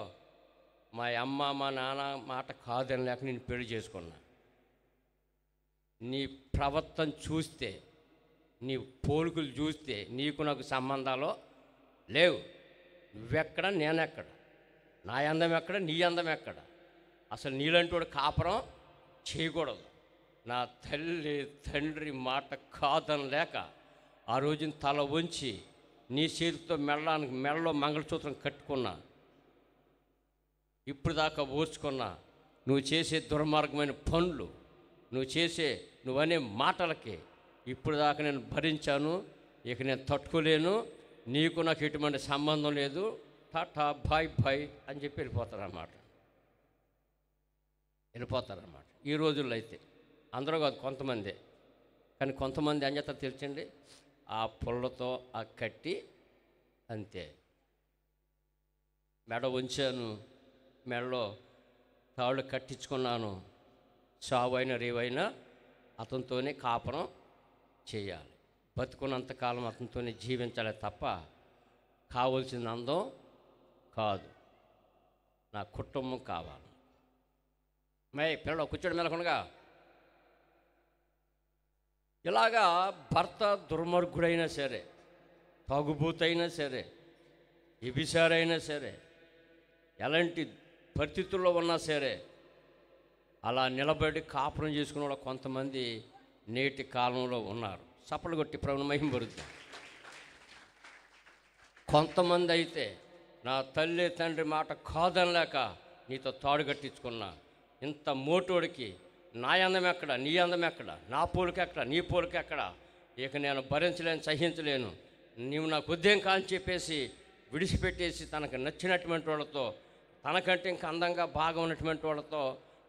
మా అమ్మ మా నాన్న మాట కాదని లేక నేను పెళ్లి చేసుకున్నా, నీ ప్రవర్తన చూస్తే, నీ పోలికలు చూస్తే నీకు నాకు సంబంధాలు లేవు. నువ్వెక్కడ నేనెక్కడ, నా అందం ఎక్కడ నీ అందం ఎక్కడ, అసలు నీలాంటి వాడు కాపురం చేయకూడదు. నా తల్లి తండ్రి మాట కాదని లేక ఆ రోజున తల వంచి నీ చేతితో మెడలో మంగళసూత్రం కట్టుకున్నా, ఇప్పుడు దాకా ఓర్చుకున్నా. నువ్వు చేసే దుర్మార్గమైన పనులు, నువ్వనే మాటలకి ఇప్పుడు దాకా నేను భరించాను, ఇక నేను తట్టుకోలేను, నీకు నాకు ఎటువంటి సంబంధం లేదు, టాటా బాయ్ బాయ్ అని చెప్పి వెళ్ళిపోతారన్నమాట. ఈ రోజుల్లో అయితే అందరూ కాదు, కొంతమంది. కానీ కొంతమంది ఏం చేస్తారు తెలుసండి? ఆ పుల్లతో ఆ కట్టి అంతే, మెడ ఉంచాను, మెడలో తాళ్ళు కట్టించుకున్నాను, సావైనా రేవైనా అతనితోనే కాపురం చేయాలి, బతుకున్నంతకాలం అతనితోనే జీవించాలి తప్ప కావలసిన అందం కాదు, నా కుటుంబం కావాలి. పిల్లలు కూర్చోడం మెలకుండా ఇలాగా భర్త దుర్మార్గుడైనా సరే, తాగుబోతైనా సరే, వ్యభిచారైనా సరే, ఎలాంటి పరిస్థితుల్లో ఉన్నా సరే అలా నిలబడి కాపురం చేసుకునే వాళ్ళు కొంతమంది నేటి కాలంలో ఉన్నారు. చప్పట్లు కొట్టి ప్రభువుని మహిమపరుద్దాం. కొంతమంది అయితే నా తల్లి తండ్రి మాట కాదనలేక నీతో తాడు కట్టించుకున్నా, ఇంత మోటోడికి నా అందం ఎక్కడ నీ అందం ఎక్కడ, నా పోలిక ఎక్కడ నీ పోలిక ఎక్కడ, ఇక నేను భరించలేను, సహించలేను, నీవు నాకు ఉద్యోగం కాని చెప్పేసి విడిచిపెట్టేసి తనకు నచ్చినటువంటి వాళ్ళతో, తనకంటే ఇంకా అందంగా బాగా ఉన్నటువంటి వాళ్ళతో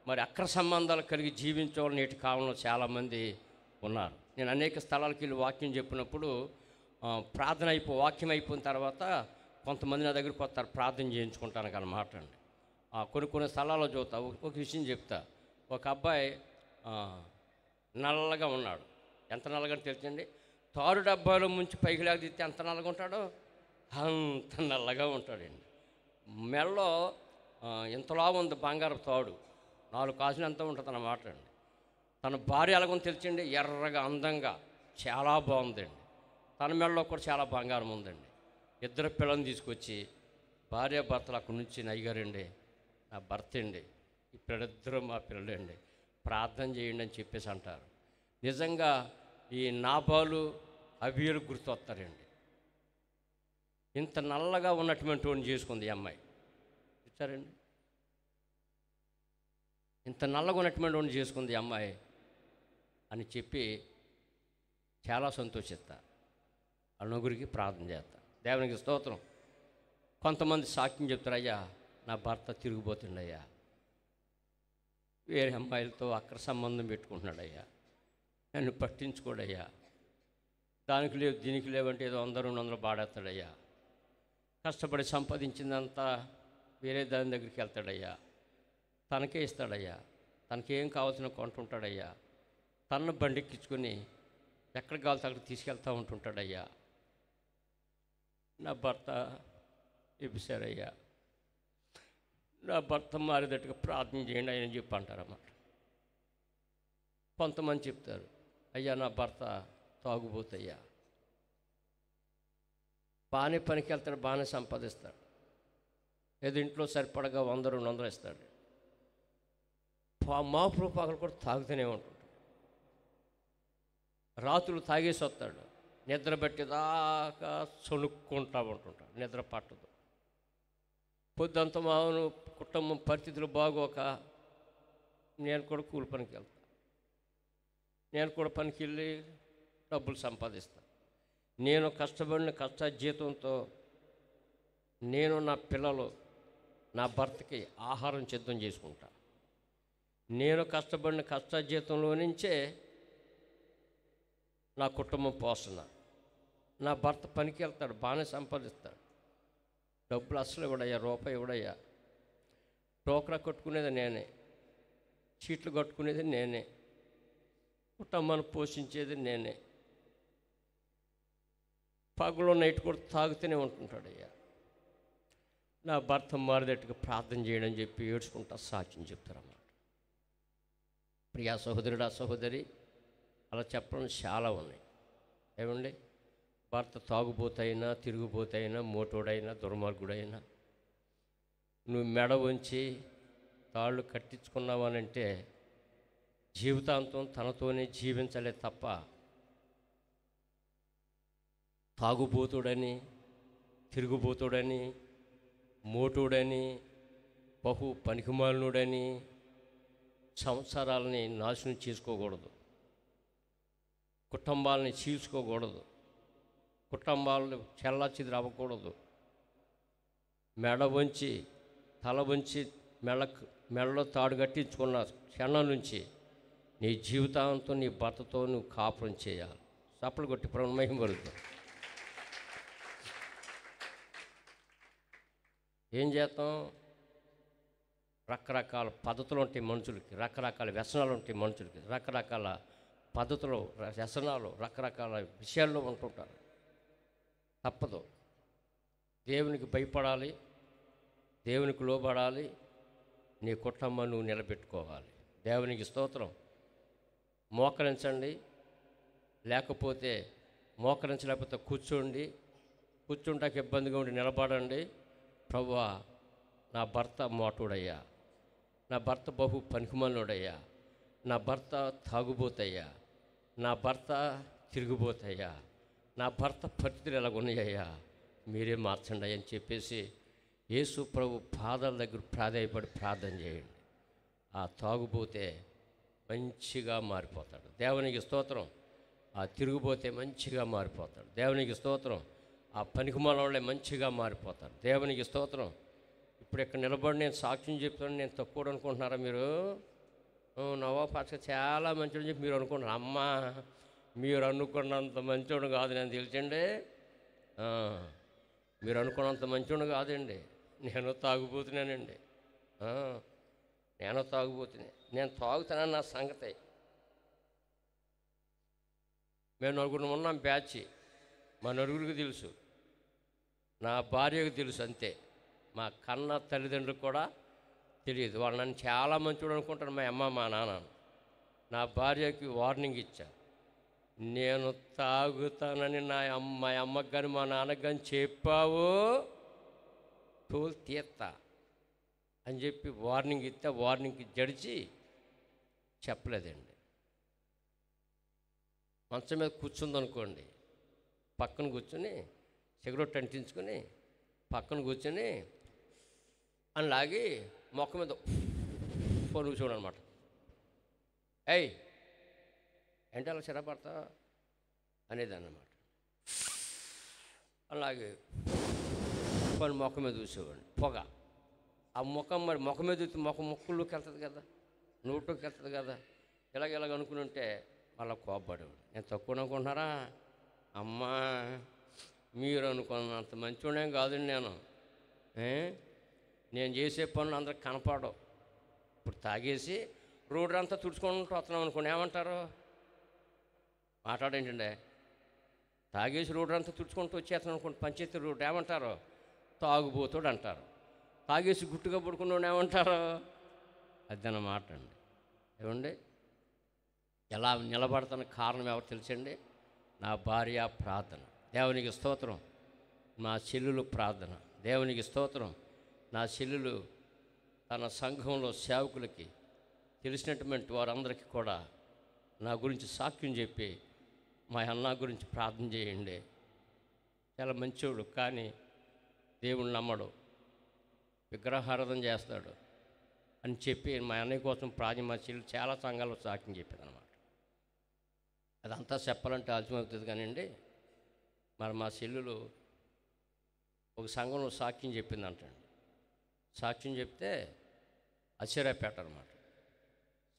మరి అక్ర సంబంధాలు కలిగి జీవించే వాళ్ళు నేటి కాలంలో చాలామంది ఉన్నారు. నేను అనేక స్థలాలకు వెళ్ళి వాక్యం చెప్పినప్పుడు వాక్యం అయిపోయిన తర్వాత కొంతమంది నా దగ్గరికి వస్తారు, ప్రార్థన చేయించుకుంటాను అన్నమాట అండి. కొన్ని స్థలాల్లో చూస్తా, ఒక విషయం చెప్తా. ఒక అబ్బాయి నల్లగా ఉన్నాడు. ఎంత నల్లగా తెలుసండి? తారు డబ్బాలో ముంచి పైకి లాగితే ఎంత నల్లగా ఉంటాడో అంత నల్లగా ఉంటాడండి. మెడలో ఇంతలా ఉంది బంగారు తాడు, 4 కాసులు ఎంత ఉంటుంది అన్నమాట అండి. తన భార్య ఎలాగో తెలుసండి? ఎర్రగా అందంగా చాలా బాగుందండి. తన మెడలో కూడా చాలా బంగారం ఉందండి. 2 పిల్లల్ని తీసుకొచ్చి భార్య భర్తలు అక్కడి నుంచి, అయ్యగారండి నా భర్త అండి, ఈ పిల్లలిద్దరూ మా పిల్లలండి, ప్రార్థన చేయండి అని చెప్పేసి అంటారు. నిజంగా ఈ నాబాలు అబీలు గుర్తొస్తారండి. ఇంత నల్లగా ఉన్నటువంటి వాడిని చేసుకుంది ఈ అమ్మాయి. చూసారండి, ఇంత నల్లగా ఉన్నటువంటి వాడిని చేసుకుంది ఈ అమ్మాయి అని చెప్పి చాలా సంతోషిస్తా. వాళ్ళ నలుగురికి ప్రార్థన చేస్తా. దేవునికి స్తోత్రం. కొంతమంది సాక్ష్యం చెప్తారు, అయ్యా నా భర్త తిరిగిపోతుండయ్యా, వేరే అమ్మాయిలతో అక్ర సంబంధం పెట్టుకుంటున్నాడయ్యా, నన్ను పట్టించుకోడయ్యా, దానికి లేవు దీనికి లేవంటే ఏదో 100-200 బాడేస్తాడయ్యా, కష్టపడి సంపాదించిందంతా వేరే దాని దగ్గరికి వెళ్తాడయ్యా, తనకే ఇస్తాడయ్యా, తనకేం కావాల్సిన కొంటుంటాడయ్యా, తనను బండెక్కించుకొని ఎక్కడికి కావాల్సి అక్కడికి తీసుకెళ్తూ ఉంటుంటాడయ్యా, నా భర్త వ్యభిచారయ్యా, నా భర్త మారేటట్టుగా ప్రార్థన చేయండి అని చెప్పి అంటారన్నమాట. కొంతమంది చెప్తారు, అయ్యా నా భర్త తాగుబోతయ్యా, బాగానే పనికి వెళ్తాడు, బాగానే సంపాదిస్తాడు, ఏదో ఇంట్లో సరిపడగా 100-200 ఇస్తాడు. మాపులు పగలు కూడా తాగుతూనే ఉంటుంటాడు. రాత్రులు తాగేసి వస్తాడు, నిద్ర పెట్టేదాకా చొనుక్కుంటా ఉంటుంటాడు, నిద్ర పట్టదు. పొద్దుంతా మామూలు కుటుంబం పరిస్థితులు బాగోక నేను కూడా కూలి పనికి వెళ్తాను, నేను కూడా పనికి వెళ్ళి డబ్బులు సంపాదిస్తాను. నేను కష్టపడిన జీతంతో నేను, నా పిల్లలు, నా భర్తకి ఆహారం సిద్ధం చేసుకుంటా. నేను కష్టపడిన జీతంలో నుంచే నా కుటుంబం పోషణ. నా భర్త పనికి వెళ్తాడు, బాగానే సంపాదిస్తాడు, డబ్బులు అసలు ఇవ్వడయ్యా, రూపాయి ఇవ్వడయ్యా. టోకరా కట్టుకునేది నేనే, చీట్లు కట్టుకునేది నేనే, కుటుంబాన్ని పోషించేది నేనే. పగలు నైట్ కూడా తాగుతూనే ఉంటుంటాడయ్యా. నా భర్త మారిదట్టుగా ప్రార్థన చేయడం చెప్పి ఏడ్చుకుంటా సాక్ష్యం చెప్తారన్నమాట. ప్రియా సహోదరుడా, సహోదరి, అలా చెప్పడం చాలా ఉన్నాయి. ఏమండి, భర్త తాగుబోతైనా, తిరుగుబోతైనా, మోటోడైనా, దుర్మార్గుడైనా నువ్వు మెడ ఉంచి తాళ్ళు కట్టించుకున్నావనంటే జీవితాంతం తనతోనే జీవించలే తప్ప తాగుబోతుడని, తిరుగుబోతుడని, మోటుడని, బహు పనికిమాలినుడని సంసారాలని నాశనం చేసుకోకూడదు, కుటుంబాలని చీల్చుకోకూడదు, కుటుంబాలను చెల్లాచెదురు అవ్వకూడదు. మెడ వంచి, తల వంచి, మెడలో తాడు కట్టించుకున్న క్షణం నుంచి నీ జీవితాంతం నీ భర్తతో నువ్వు కాపురం చేయాలి. చప్పలు కొట్టి మహిమ కలుగుతాం. ఏం చేస్తాం? రకరకాల పద్ధతులు ఉంటాయి మనుషులకి, రకరకాల వ్యసనాలు ఉంటాయి మనుషులకి, రకరకాల పద్ధతులు, వ్యసనాలు, రకరకాల విషయాల్లో ఉంటుంటారు. తప్పదు. దేవునికి భయపడాలి, దేవునికి లోబడాలి, నీ కుటుంబాన్ని నువ్వు నిలబెట్టుకోవాలి. దేవునికి స్తోత్రం. మోకరించండి, లేకపోతే మోకరించలేకపోతే కూర్చోండి, కూర్చుంటాకి ఇబ్బందిగా ఉండి నిలబడండి. ప్రభువా, నా భర్త మోటుడయ్యా, నా భర్త బహు పనికిమాలినోడయ్యా, నా భర్త తాగుబోతయ్యా, నా భర్త తిరిగిపోతయ్యా, నా భర్త పరిస్థితులు ఎలాగున్నాయ్యా, మీరే మార్చండి అని చెప్పేసి యేసు ప్రభు పాదాల దగ్గర ప్రాధాయపడి ప్రార్థన చేయండి. ఆ తాగుబోతే మంచిగా మారిపోతాడు. దేవునికి స్తోత్రం. ఆ తిరిగిపోతే మంచిగా మారిపోతాడు. దేవునికి స్తోత్రం. ఆ పనికిమాలినోళ్ళే మంచిగా మారిపోతారు. దేవునికి స్తోత్రం. ఇప్పుడు ఇక్కడ నిలబడి నేను సాక్ష్యం చెప్తాను, నేను తక్కువ అనుకుంటున్నారా మీరు? నవా పాట చాలా మంచిగా చెప్పి మీరు అనుకుంటున్నారు. అమ్మా, మీరు అనుకున్నంత మంచోడు కాదు, నేను తెలిసండి. మీరు అనుకున్నంత మంచోడు కాదండి. నేను తాగుబోతున్నానండి, నేను తాగుబోతున్నాను. నేను తాగుతానని నా సంగతి. మేము నలుగురు ఉన్నాం బ్యాచ్. మా నలుగురికి తెలుసు, నా భార్యకు తెలుసు, అంతే. మా కన్న తల్లిదండ్రులకు కూడా తెలియదు. వాళ్ళు నన్ను చాలా మంచోడు అనుకుంటారు, మా అమ్మ మా నాన్న. నా భార్యకి వార్నింగ్ ఇచ్చా, నేను తాగుతానని మా అమ్మకి కానీ మా నాన్నకి కానీ చెప్పావు, తోలు తీస్తా అని చెప్పి వార్నింగ్ ఇస్తే వార్నింగ్కి జడిచి చెప్పలేదండి. మంచం మీద కూర్చుందనుకోండి, పక్కన కూర్చొని సిగరెట్ అంటించుకొని పక్కన కూర్చొని అని లాగి మొక్క మీద ఫోన్ కూర్చోడనమాట. ఏయ్, ఏంటి అలా చిరపడతా అనేది అన్నమాట. అలాగే పని మొక్క మీద చూసేవాడిని. పొగ ఆ ముఖం, మరి ముఖం మీద ముక్కుల్లోకి వెళ్తుంది కదా, నోట్లోకి వెళ్తుంది కదా. ఇలాగ అనుకుని ఉంటే వాళ్ళ కోపపడేవాడు. నేను తక్కువ అనుకుంటున్నారా? అమ్మా, మీరు అనుకున్నంత మంచివాడేం కాదండి నేను. నేను చేసే పనులు అందరికి కనపడవు. ఇప్పుడు తాగేసి రోడ్డు అంతా తుడుచుకుంటూ వస్తున్నాం అనుకోండి, ఏమంటారు? మాట్లాడేంటండి, తాగేసి రోడ్డు అంతా తుడుచుకుంటూ వచ్చేస్తున్నాం అనుకోండి, పంచాయతీ రోడ్డు, ఏమంటారు? తాగుబోతాడు అంటారు. తాగేసి గుట్టుగా పడుకున్నాడు ఏమంటారు? అదన్నమాట అండి. ఏమండి, ఎలా నిలబడతాను కారణం ఎవరు తెలుసండి? నా భార్య ప్రార్థన. దేవునికి స్తోత్రం. నా చెల్లెలు ప్రార్థన. దేవునికి స్తోత్రం. నా చెల్లెలు తన సంఘంలో సేవకులకి తెలిసినటువంటి వారందరికీ కూడా నా గురించి సాక్ష్యం చెప్పి మా అన్న గురించి ప్రార్థన చేయండి, చాలా మంచోడు, కానీ దేవుడు నమ్మడు, విగ్రహారాధన చేస్తాడు అని చెప్పి మా అన్నయ్య కోసం ప్రార్థన. మా చెల్లి చాలా సంఘాల్లో సాక్ష్యం చెప్పింది అనమాట. అదంతా చెప్పాలంటే ఆలస్యమవుతుంది కానివ్వండి. మరి మా చెల్లెలు ఒక సంఘంలో సాక్ష్యం చెప్పిందంటండి. సాక్ష్యం చెప్తే ఆశ్చర్యపేట అనమాట.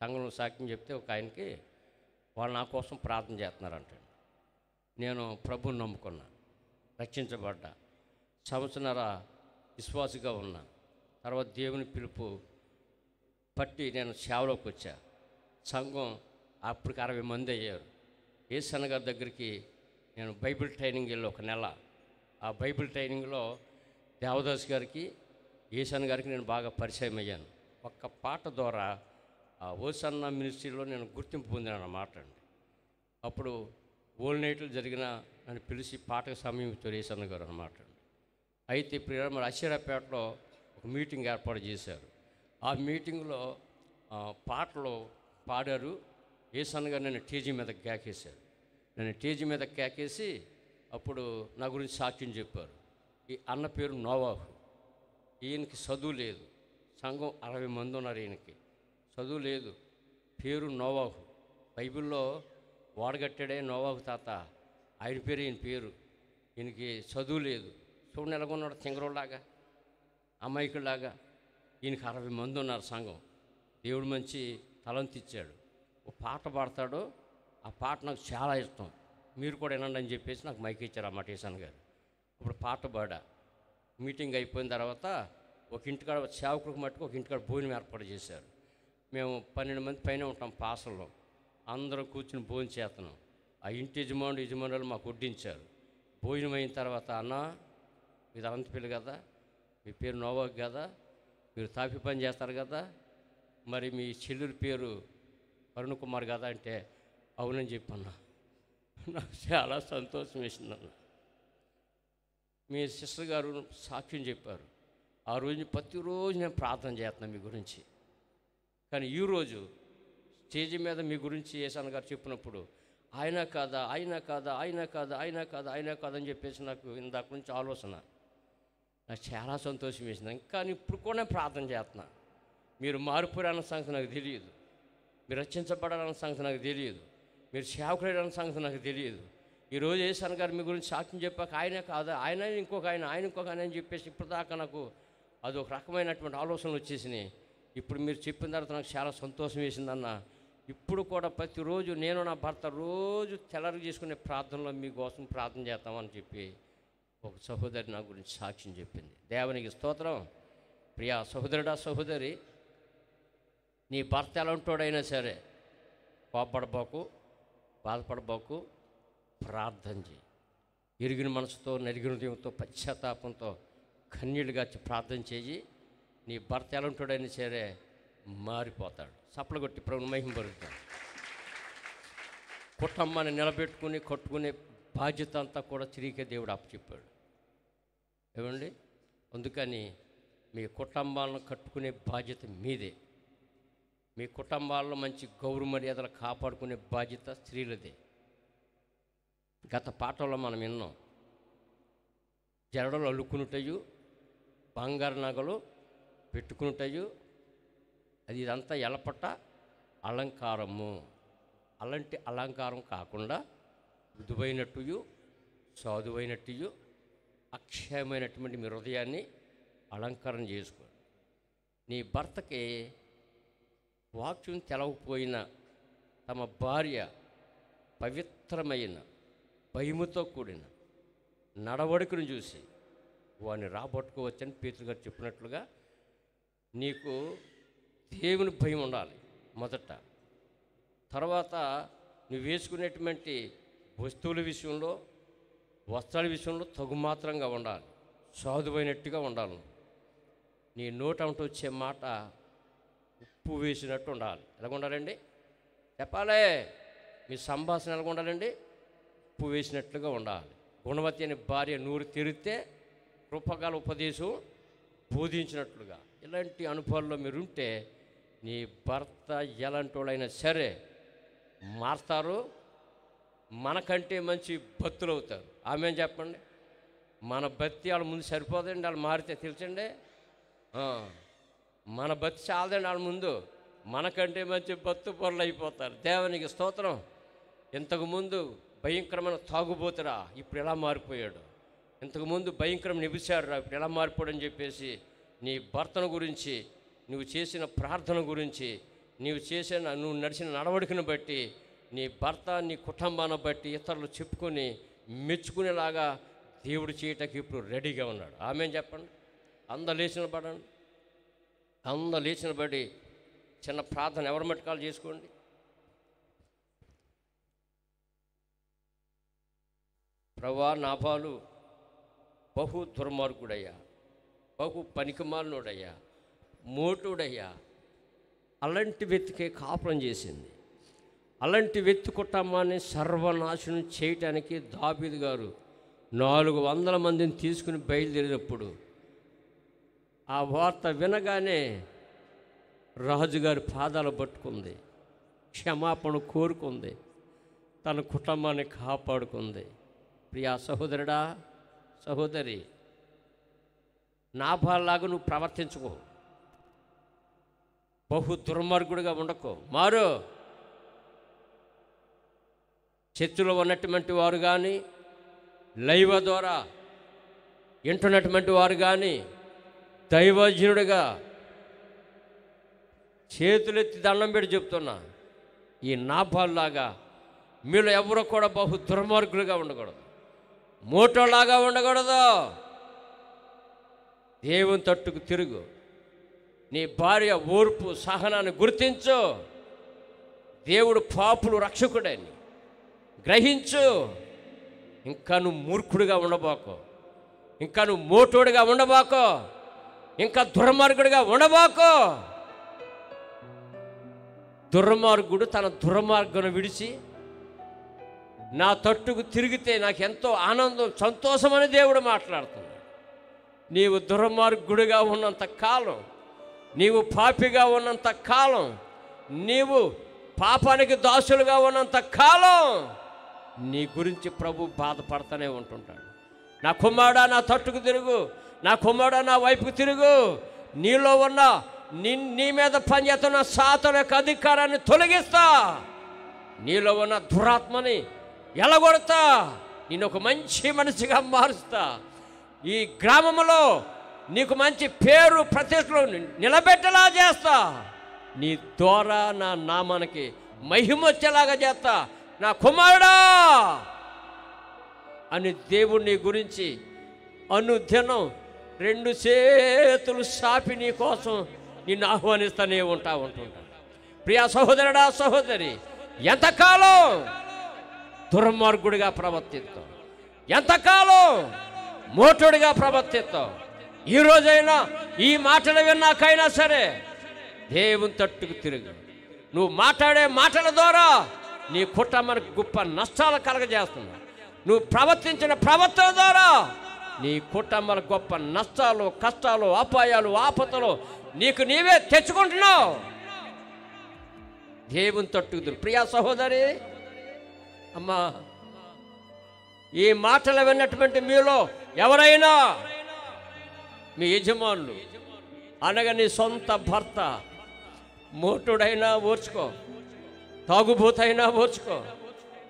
సంఘంలో సాక్ష్యం చెప్తే ఒక ఆయనకి వాళ్ళు నా కోసం ప్రార్థన చేస్తున్నారంటండి. నేను ప్రభువుని నమ్ముకున్నా, రక్షించబడ్డా, సంవత్సరన్నర విశ్వాసిగా ఉన్నా. తర్వాత దేవుని పిలుపు పట్టి నేను సేవలోకి వచ్చా. సంఘం అప్పటికి 60 మంది అయ్యారు. యేసన్న గారి దగ్గరికి నేను బైబిల్ ట్రైనింగ్ వెళ్ళి ఒక నెల. ఆ బైబిల్ ట్రైనింగ్లో దేవదాస్ గారికి, యేసన్న గారికి నేను బాగా పరిచయం అయ్యాను. ఒక్క పాట ద్వారా ఆ ఓసన్న మినిస్ట్రీలో నేను గుర్తింపు పొందాను అన్నమాట అండి. అప్పుడు ఓల్డ్ నైట్లు జరిగిన నన్ను పిలిచి పాటకు సమయం ఇచ్చారు యేసన్న గారు అన్నమాట అండి. అయితే ఇప్పుడు మరి అశ్చర్యపేటలో ఒక మీటింగ్ ఏర్పాటు చేశారు. ఆ మీటింగ్లో పాటలు పాడారు. యేసన్న గారు నన్ను స్టేజీ మీద కేకేశారు. నన్ను స్టేజీ మీద కేకేసి అప్పుడు నా గురించి సాక్ష్యం చెప్పారు. ఈ అన్న పేరు నోవాహు. ఈయనకి చదువు లేదు. సంఘం 60 మంది ఉన్నారు. ఈయనకి చదువు లేదు. పేరు నోవాహు. బైబిల్లో వాడగట్టాడే నోవాహు తాత, ఆయన పేరు ఈయన పేరు. ఈయనకి చదువు లేదు. చూడండి ఎలాగొన్నాడు, తింగరోలాగా, అమాయకులాగా. ఈయనకి 60 మంది ఉన్నారు సంఘం. దేవుడు మంచి తలంతి ఇచ్చాడు. ఒక పాట పాడతాడు. ఆ పాట నాకు చాలా ఇష్టం, మీరు కూడా వినండి అని చెప్పేసి నాకు మైక్ ఇచ్చారు అన్నమాట యేసన్న గారు. ఇప్పుడు పాట పాడా. మీటింగ్ అయిపోయిన తర్వాత ఒక ఇంటికాడ సేవకులకు మట్టుకు ఒక ఇంటికాడ భోజనం ఏర్పాటు చేశారు. మేము 12 మంది పైన ఉంటాం పాసల్లో. అందరం కూర్చుని భోజనం చేస్తున్నాం. ఆ ఇంటి యజమానులు మాకు వడ్డించారు. భోజనం అయిన తర్వాత, అన్న మీది అనంతపల్లి కదా, మీ పేరు నోవాహు కదా, మీరు తాపి పని చేస్తారు కదా, మరి మీ చెల్లెల పేరు అరుణ్ కుమార్ కదా అంటే అవునని చెప్పన్నా. నాకు చాలా సంతోషం వేసిందన్న. మీ సిస్టర్ గారు సాక్ష్యం చెప్పారు. ఆ రోజు ప్రతిరోజు నేను ప్రార్థన చేస్తున్నాను మీ గురించి. కానీ ఈరోజు స్టేజ్ మీద మీ గురించి యేసన్న గారు చెప్పినప్పుడు ఆయన కాదా అని చెప్పేసి నాకు ఇందాక నుంచి ఆలోచన. నాకు చాలా సంతోషం వేసింది. కానీ ఇప్పుడు కూడా నేను ప్రార్థన చేస్తున్నా. మీరు మారిపోయారన్న సంగతి నాకు తెలియదు, మీరు రక్షించబడాలన్న సంగతి నాకు తెలియదు, మీరు సేవకుడన్న సంగతి నాకు తెలియదు. ఈరోజు యేసన్న గారు మీ గురించి సాక్ష్యం చెప్పాక ఆయనే కాదా, ఆయన ఇంకొక ఆయన అని చెప్పేసి ఇప్పటిదాకా నాకు అదొక రకమైనటువంటి ఆలోచనలు వచ్చేసినాయి. ఇప్పుడు మీరు చెప్పిన తర్వాత నాకు చాలా సంతోషం వేసిందన్న. ఇప్పుడు కూడా ప్రతిరోజు నేను నా భర్త రోజు తెల్లరి చేసుకునే ప్రార్థనలో మీకోసం ప్రార్థన చేస్తామని చెప్పి ఒక సహోదరి నా గురించి సాక్ష్యం చెప్పింది. దేవునికి స్తోత్రం. ప్రియా సహోదరుడా, సహోదరి, నీ భర్త ఎలా ఉంటాడైనా సరే కోపడబోకు, బాధపడబోకు, ప్రార్థన చేయి. ఇరిగిన మనసుతో, నరిగిన హృదయంతో, పశ్చాత్తాపంతో కన్నీళ్ళుగా ప్రార్థన చేయి. నీ భర్త ఎలా ఉంటాడైనా సరే మారిపోతాడు. చప్పలు కొట్టి ప్రభువుని మహిమ పరుద్దాం. కుటుంబాన్ని నిలబెట్టుకుని కట్టుకునే బాధ్యత అంతా కూడా తిరిగే దేవుడు అప్పచెప్పాడు. ఏమండి, అందుకని మీ కుటుంబాలను కట్టుకునే బాధ్యత మీదే. మీ కుటుంబాల్లో మంచి గౌరవ మర్యాదలు కాపాడుకునే బాధ్యత స్త్రీలదే. గత పాఠంలో మనం విన్నాం, జరడలు అల్లుకునుటయు, బంగారు నగలు పెట్టుకునుటయు, అది ఇదంతా ఎలపట అలంకారము. అలాంటి అలంకారం కాకుండా మృదువైనట్టుయు, సాధువైనట్టుయు, అక్షయమైనటువంటి మీ హృదయాన్ని అలంకరణ చేసుకోండి. నీ భర్తకి వాక్యం తెలవకపోయిన తమ భార్య పవిత్రమైన భయముతో కూడిన నడవడికను చూసి వాడిని రాబట్టుకోవచ్చని పేతురు గారు చెప్పినట్లుగా నీకు దేవుని భయం ఉండాలి మొదట. తర్వాత నువ్వు వేసుకునేటువంటి వస్తువుల విషయంలో, వస్త్రాల విషయంలో తగుమాత్రంగా ఉండాలి, సాధువైనట్టుగా ఉండాలి. నీ నోటంటూ వచ్చే మాట ఉప్పు వేసినట్టు ఉండాలి. ఎలాగ ఉండాలండి చెప్పాలే? మీ సంభాషణ ఎలాగ ఉండాలండి? ఉప్పు వేసినట్లుగా ఉండాలి. గుణవతి అనే భార్య నూరు తెరిస్తే కృపగల ఉపదేశం బోధించినట్లుగా. ఇలాంటి అనుభవాల్లో మీరుంటే నీ భర్త ఎలాంటి వాళ్ళైనా సరే మారుతారు, మనకంటే మంచి భక్తులు అవుతారు. ఆమె చెప్పండి. మన భక్తి వాళ్ళ ముందు సరిపోదండి, వాళ్ళు మారితే తెలుసండి. మన భక్తి చాలదండి వాళ్ళ ముందు, మనకంటే మంచి భక్తు పొరలు అయిపోతారు. దేవునికి స్తోత్రం. ఇంతకుముందు భయంకరమైన తాగుబోతురా, ఇప్పుడు ఎలా మారిపోయాడు. ఇంతకుముందు భయంకరం నిబిశాడురా, ఇప్పుడు ఎలా మారిపోయాడని చెప్పేసి నీ భర్తను గురించి, నువ్వు చేసిన ప్రార్థన గురించి, నువ్వు నడిచిన నడవడికను బట్టి, నీ భర్త నీ కుటుంబాన్ని బట్టి ఇతరులు చెప్పుకొని మెచ్చుకునేలాగా దేవుడు చేయటానికి ఇప్పుడు రెడీగా ఉన్నాడు. ఆమె చెప్పండి. అందరూ లేచిన పడండి, అందరూ లేచిన బడి చిన్న ప్రార్థన ఎవరి మట్టుకాలు చేసుకోండి. ప్రభువా, నాబాలు బహు దుర్మార్గుడయ్యా, బహు పనికిమాలినోడయ్యా, మోటుడయ్యా. అలాంటి వ్యక్తికే కాపురం చేసింది. అలాంటి వ్యక్తి కుటుంబాన్ని సర్వనాశనం చేయటానికి దావీదు గారు 400 మందిని తీసుకుని బయలుదేరినప్పుడు ఆ వార్త వినగానే రాజుగారి పాదాలు పట్టుకుంది, క్షమాపణ కోరుకుంది, తన కుటుంబాన్ని కాపాడుకుంది. ప్రియా సహోదరుడా, సహోదరి, నాబాల్లాగా నువ్వు ప్రవర్తించుకో, బహు దుర్మార్గుడిగా ఉండకో, మారు. చర్చిలో ఉన్నటువంటి వారు కానీ, లైవ్ ద్వారా వింటున్నటువంటి వారు కానీ, దైవజనుడిగా చేతులెత్తి దండం పెట్టి చెప్తున్నా, ఈ నాబాల్లాగా మీలో ఎవరో కూడా బహు దుర్మార్గులుగా ఉండకూడదు, మోటోలాగా ఉండకూడదు. దేవుని తట్టుకు తిరుగు. నీ భార్య ఓర్పు సహనాన్ని గుర్తించు. దేవుడు పాపులు రక్షకుడని గ్రహించు. ఇంకా నువ్వు మూర్ఖుడిగా ఉండబాకో, ఇంకా నువ్వు మోటోడిగా ఉండబాకో, ఇంకా దుర్మార్గుడిగా ఉండబాకో. దుర్మార్గుడు తన దుర్మార్గను విడిచి నా తట్టుకు తిరిగితే నాకు ఎంతో ఆనందం, సంతోషమని దేవుడు మాట్లాడుతున్నాడు. నీవు దుర్మార్గుడిగా ఉన్నంత కాలం, నీవు పాపిగా ఉన్నంత కాలం, నీవు పాపానికి దాసులుగా ఉన్నంత కాలం నీ గురించి ప్రభు బాధపడతానే ఉంటుంటాడు. నా కుమారుడా నా తట్టుకు తిరుగు, నా కుమారుడా నా వైపుకు తిరుగు. నీలో ఉన్న నీ మీద పనిచేస్తున్న సాతాను యొక్క అధికారాన్ని తొలగిస్తా, నీలో ఉన్న దురాత్మని ఎలగొడతా, నేను ఒక మంచి మనిషిగా మారుస్తా. ఈ గ్రామంలో నీకు మంచి పేరు ప్రతిష్టలు నిలబెట్టేలా చేస్తా. నీ ద్వారా నా నామానికి మహిమ వచ్చేలాగా చేస్తా. నా కుమారుడా అని దేవుడు నీ గురించి అనుదినం 2 చేతులు సాపి నీ కోసం నిన్ను ఆహ్వానిస్తూనే ఉంటుంటాడు. ప్రియా సహోదరుడా, సహోదరి, ఎంతకాలం దుర్మార్గుడిగా ప్రవర్తిస్తావు, ఎంతకాలం మోటుడిగా ప్రవర్తిస్తావు? ఈరోజైనా ఈ మాటలు విన్నాకైనా సరే దేవుని తట్టుకు తిరుగు. నువ్వు మాట్లాడే మాటల ద్వారా నీ కుటుంబానికి గొప్ప నష్టాలు కలగజేస్తున్నావు. నువ్వు ప్రవర్తించిన ప్రవర్తన ద్వారా నీ కుటుంబాలకు గొప్ప నష్టాలు, కష్టాలు, అపాయాలు, ఆపదలు నీకు నీవే తెచ్చుకుంటున్నావు. దేవుని తట్టుకు తిరుగు. ప్రియా సహోదరి, అమ్మా, ఈ మాటలు విన్నటువంటి మీలో ఎవరైనా మీ యజమానులు అనగా నీ సొంత భర్త మోటుడైనా ఓర్చుకో, తాగుబోతైనా ఓర్చుకో,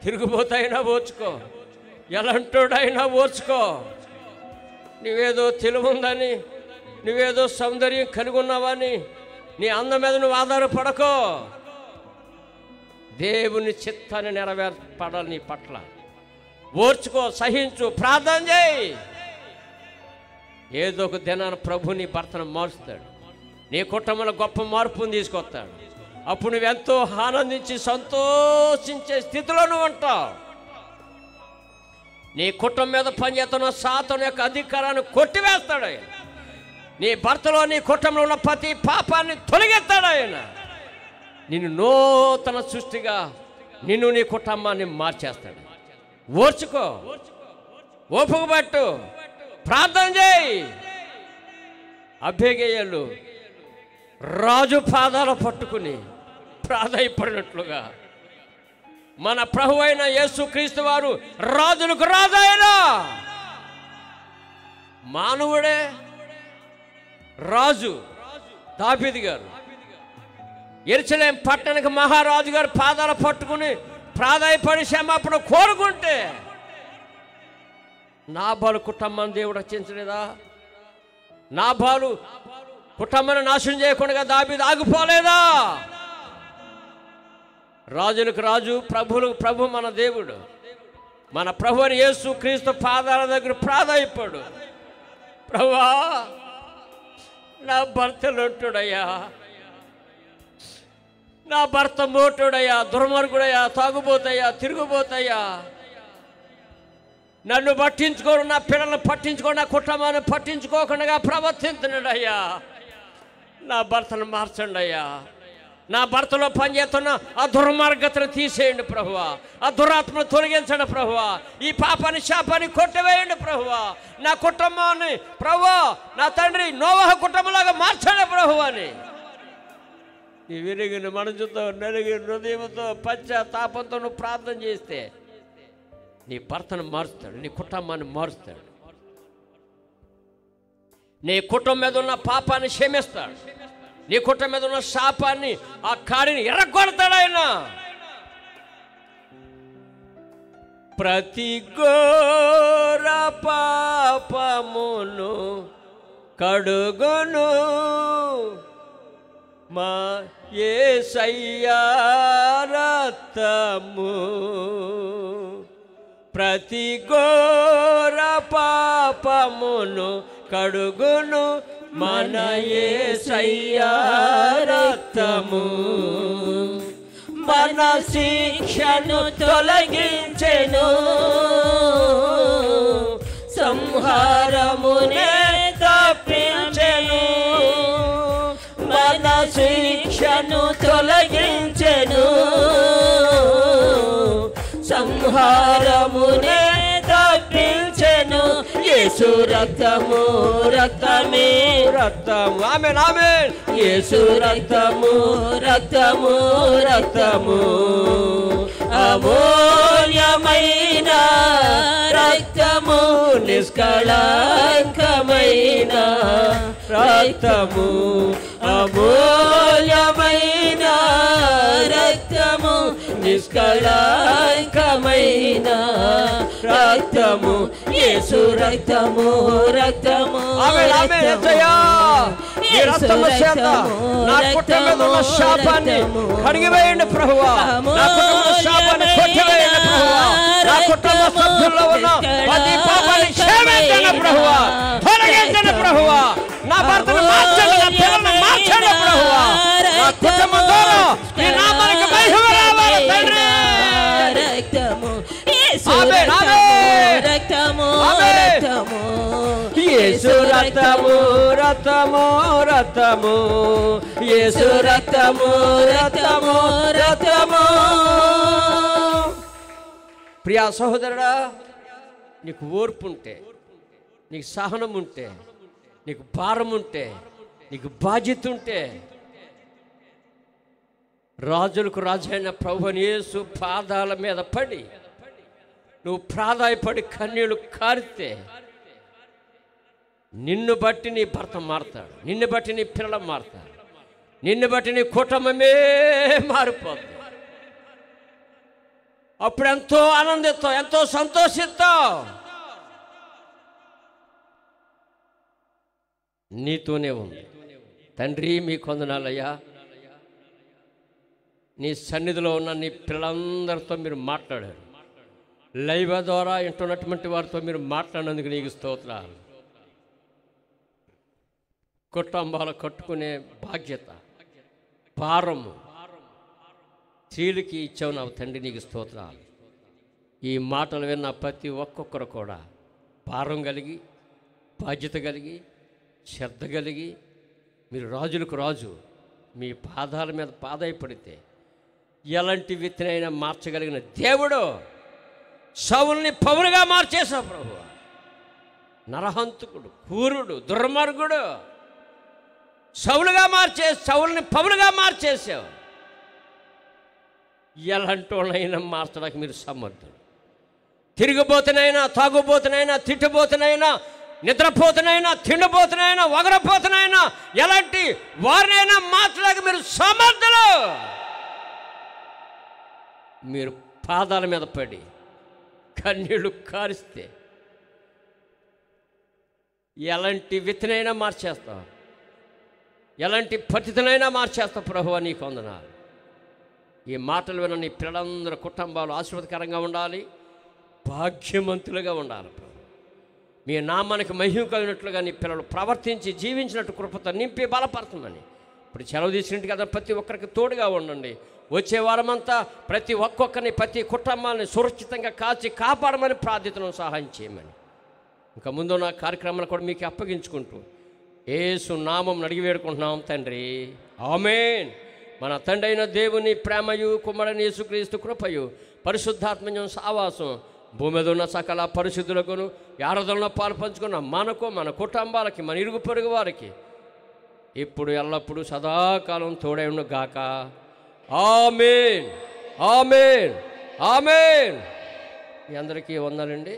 తిరుగుబోతైనా ఓర్చుకో, ఎలాంటోడైనా ఓర్చుకో. నువ్వేదో తెలివుందని, నువ్వేదో సౌందర్యం కలిగి ఉన్నావని నీ అందం మీద నువ్వు ఆధారపడకో. దేవుని చిత్తాన్ని నెరవేర్పడాలి నీ పట్ల. ఓర్చుకో, సహించు, ప్రార్థన చేయి. ఏదో ఒక దినాన ప్రభు నీ భర్తను మారుస్తాడు, నీ కుటుంబంలో గొప్ప మార్పుని తీసుకొస్తాడు. అప్పుడు నువ్వెంతో ఆనందించి సంతోషించే స్థితిలో నువ్వు ఉంటావు. నీ కుటుంబం మీద పనిచేస్తున్న సాతాను యొక్క అధికారాన్ని కొట్టివేస్తాడు ఆయన. నీ భర్తలో, నీ కుటుంబంలో ఉన్న ప్రతి పాపాన్ని తొలగిస్తాడు ఆయన. నిన్ను నూతన సృష్టిగా, నిన్ను నీ కుటుంబాన్ని మార్చేస్తాడు. ఓర్చుకో. ఓపిక పట్టు, ప్రార్థన చేయి. అబేగేయులు రాజు పాదాలు పట్టుకుని ప్రాధాయపడినట్లుగా మన ప్రభు అయిన యేసుక్రీస్తు వారు రాజులకు రాజైన మానవుడే రాజు దావీదు గారు యెరూషలేం పట్టణానికి మహారాజు గారు పాదాలు పట్టుకుని ప్రాధాయపడి క్షమాపణ కోరుకుంటే నాబాలు కుటుంబాన్ని దేవుడు రక్షించలేదా? నాబాలు కుటుంబాన్ని నాశనం చేయకుండా దావీదు ఆగిపోలేదా? రాజులకు రాజు, ప్రభువులకు ప్రభు మన దేవుడు. మన ప్రభు అని యేసుక్రీస్తు పాదాల దగ్గర ప్రాధాయపడు. ప్రభువా, నా భర్త లొంటుడయ్యా, నా భర్త మోటుడయ్యా, దుర్మార్గుడయ్యా, తాగుబోతయ్యా, తిరుగుబోతయ్యా, నన్ను పట్టించుకోడు, నా పిల్లలను పట్టించుకోడు, నా కుటుంబాన్ని పట్టించుకోకుండా ప్రవర్తించున్నాడయ్యా. నా భర్తను మార్చండి అయ్యా. నా భర్తలో పనిచేస్తున్న ఆ దుర్మార్గతను తీసేయండి ప్రభువా. ఆ దురాత్మను తొలగించండి ప్రభువా. ఈ పాపాన్ని శాపాన్ని కొట్టివేయండి ప్రభువా. నా కుటుంబాన్ని ప్రభువా, నా తండ్రి నోవహు కుటుంబంలాగా మార్చండి ప్రభువా అని ఈ విరిగిన మనసుతో, నలిగిన హృదయంతో, పశ్చాత్తాపంతో నువ్వు ప్రార్థన చేస్తే నీ భర్తను మారుస్తాడు, నీ కుటుంబాన్ని మారుస్తాడు, నీ కుటుంబం మీద ఉన్న పాపాన్ని క్షమిస్తాడు, నీ కుటుంబం మీద ఉన్న శాపాన్ని, ఆ కాడిని ఎర్రగొడతాడు ఆయన. ప్రతి ఘోర పాపమును కడుగును మా యేసయ్యా రక్తము. ప్రతి ఘోర పాపమును కడుగును మన యేసయ్యా రక్తము. మన శిక్షను తొలగించెను, సంహారమునే తప్పించెను. మన శిక్షను తొలగించెను, సంహారమునే తప్పించెను. యేసు రక్తము, రక్తమే రక్తము. ఆమేన్, ఆమేన్. యేసు రక్తము, రక్తము, రక్తము. అమూల్యమైన రక్తము, నిష్కళంకమైన రక్తము. అమూల్యమైన రక్తము, నిష్కళంకమైన రక్తము. యేసు రక్తము, రక్తము, కడిగివేయండి ప్రభువా. నా కుటుంబ శాపాన్ని కొట్టివేయండి ప్రభువా. నా కుటుంబ సభ్యుల్లో ఉన్న ప్రతి పాపాన్ని క్షమించండి ప్రభువా, తొలగించండి ప్రభువా. నా భర్తను మార్చండి, నా పిల్లలను మార్చండి ప్రభువా. నా కుటుంబం ద్వారా నీ నామానికి మహిమ రావాలి తండ్రి. ఆమేన్, ఆమేన్. ఆమేన్. యేసు రక్తము, రక్తము, రక్తము. యేసు రక్తము, రక్తము, రక్తము. ప్రియా సహోదరుడా, నీకు ఓర్పు ఉంటే, నీకు సహనం ఉంటే, నీకు భారం ఉంటే, నీకు బాధ్యత ఉంటే, రాజులకు రాజైన ప్రభువుని యేసు పాదాల మీద పడి నువ్వు ప్రాధాయపడి కన్నీళ్లు కారితే నిన్ను బట్టి నీ భర్త మారుతాడు, నిన్ను బట్టి నీ పిల్లలు మారుతాడు, నిన్ను బట్టి నీ కుటుంబమే మారిపోతుంది. అప్పుడు ఎంతో ఆనందిస్తావు, ఎంతో సంతోషిస్తావు. నీతోనే ఉంది. తండ్రి మీ కొందనాలయ్యా, నీ సన్నిధిలో ఉన్న నీ పిల్లలందరితో మీరు మాట్లాడారు. లైవ్ ద్వారా వింటున్నటువంటి వారితో మీరు మాట్లాడినందుకు నీకు స్తోత్రాలు. కుటుంబాలు కట్టుకునే బాధ్యత, భారము స్త్రీలకి ఇచ్చావు నా తండ్రి, నీకు స్తోత్రాలు. ఈ మాటలు విన్న ప్రతి ఒక్కొక్కరు కూడా భారం కలిగి, బాధ్యత కలిగి, శ్రద్ధ కలిగి, మీరు రాజులకు రాజు మీ పాదాల మీద పాదాయపడితే ఎలాంటి వ్యక్తినైనా మార్చగలిగిన దేవుడు సౌలుని పౌలుగా మార్చేశావు ప్రభువా. నరహంతకుడు, క్రూరుడు, దుర్మార్గుడు. సౌలుని పౌలుగా మార్చేసావు. ఎలాంటి వాళ్ళైనా మార్చడానికి మీరు సమర్థులు. తిరిగిపోతునైనా, తాగుబోతునైనా, తిట్టుబోతునైనా, నిద్రపోతునైనా, తిండిపోతునైనా, వగరపోతునైనా, ఎలాంటి వారినైనా మార్చడానికి మీరు సమర్థులు. మీరు పాదాల మీద పడి కన్నీళ్ళు కారిస్తే ఎలాంటి విత్తనైనా మార్చేస్తావు, ఎలాంటి పతితనైనా మార్చేస్తావు. ప్రభువా నీకు వందనాలు. ఈ మాటలు విన్న నీ పిల్లలందరూ కుటుంబాలు ఆశీర్వాదకరంగా ఉండాలి, భాగ్యవంతులుగా ఉండాలి. మీ నామానికి మహిమ కలిగినట్లుగా నీ పిల్లలు ప్రవర్తించి జీవించినట్టు కృపతో నింపి బలపరచమని ఇప్పుడు సెలవు తీసినట్టు కదా ప్రతి ఒక్కరికి తోడుగా ఉండండి. వచ్చే వారమంతా ప్రతి ఒక్కొక్కరిని, ప్రతి కుటుంబాన్ని సురక్షితంగా కాచి కాపాడమని ప్రార్థితను సహాయం చేయమని ఇంకా ముందు నా కార్యక్రమాలు కూడా మీకు అప్పగించుకుంటూ యేసు నామం అడిగి వేడుకుంటున్నాం తండ్రి, ఆమేన్. మన తండ్రి అయిన దేవుని ప్రేమయు, కుమారుని యేసుక్రీస్తు కృపయు, పరిశుద్ధాత్మయం సావాసం భూమి మీద ఉన్న సకల పరిశుద్ధులకును ఆరాధనలో పాలు పంచుకున్న మనకు, మన కుటుంబాలకి, మన ఇరుగు పొరుగు వారికి ఇప్పుడు ఎల్లప్పుడూ సదాకాలం తోడై ఉండు గాక. ఆమేన్, ఆమేన్, ఆమేన్. మీ అందరికీ వందనండి.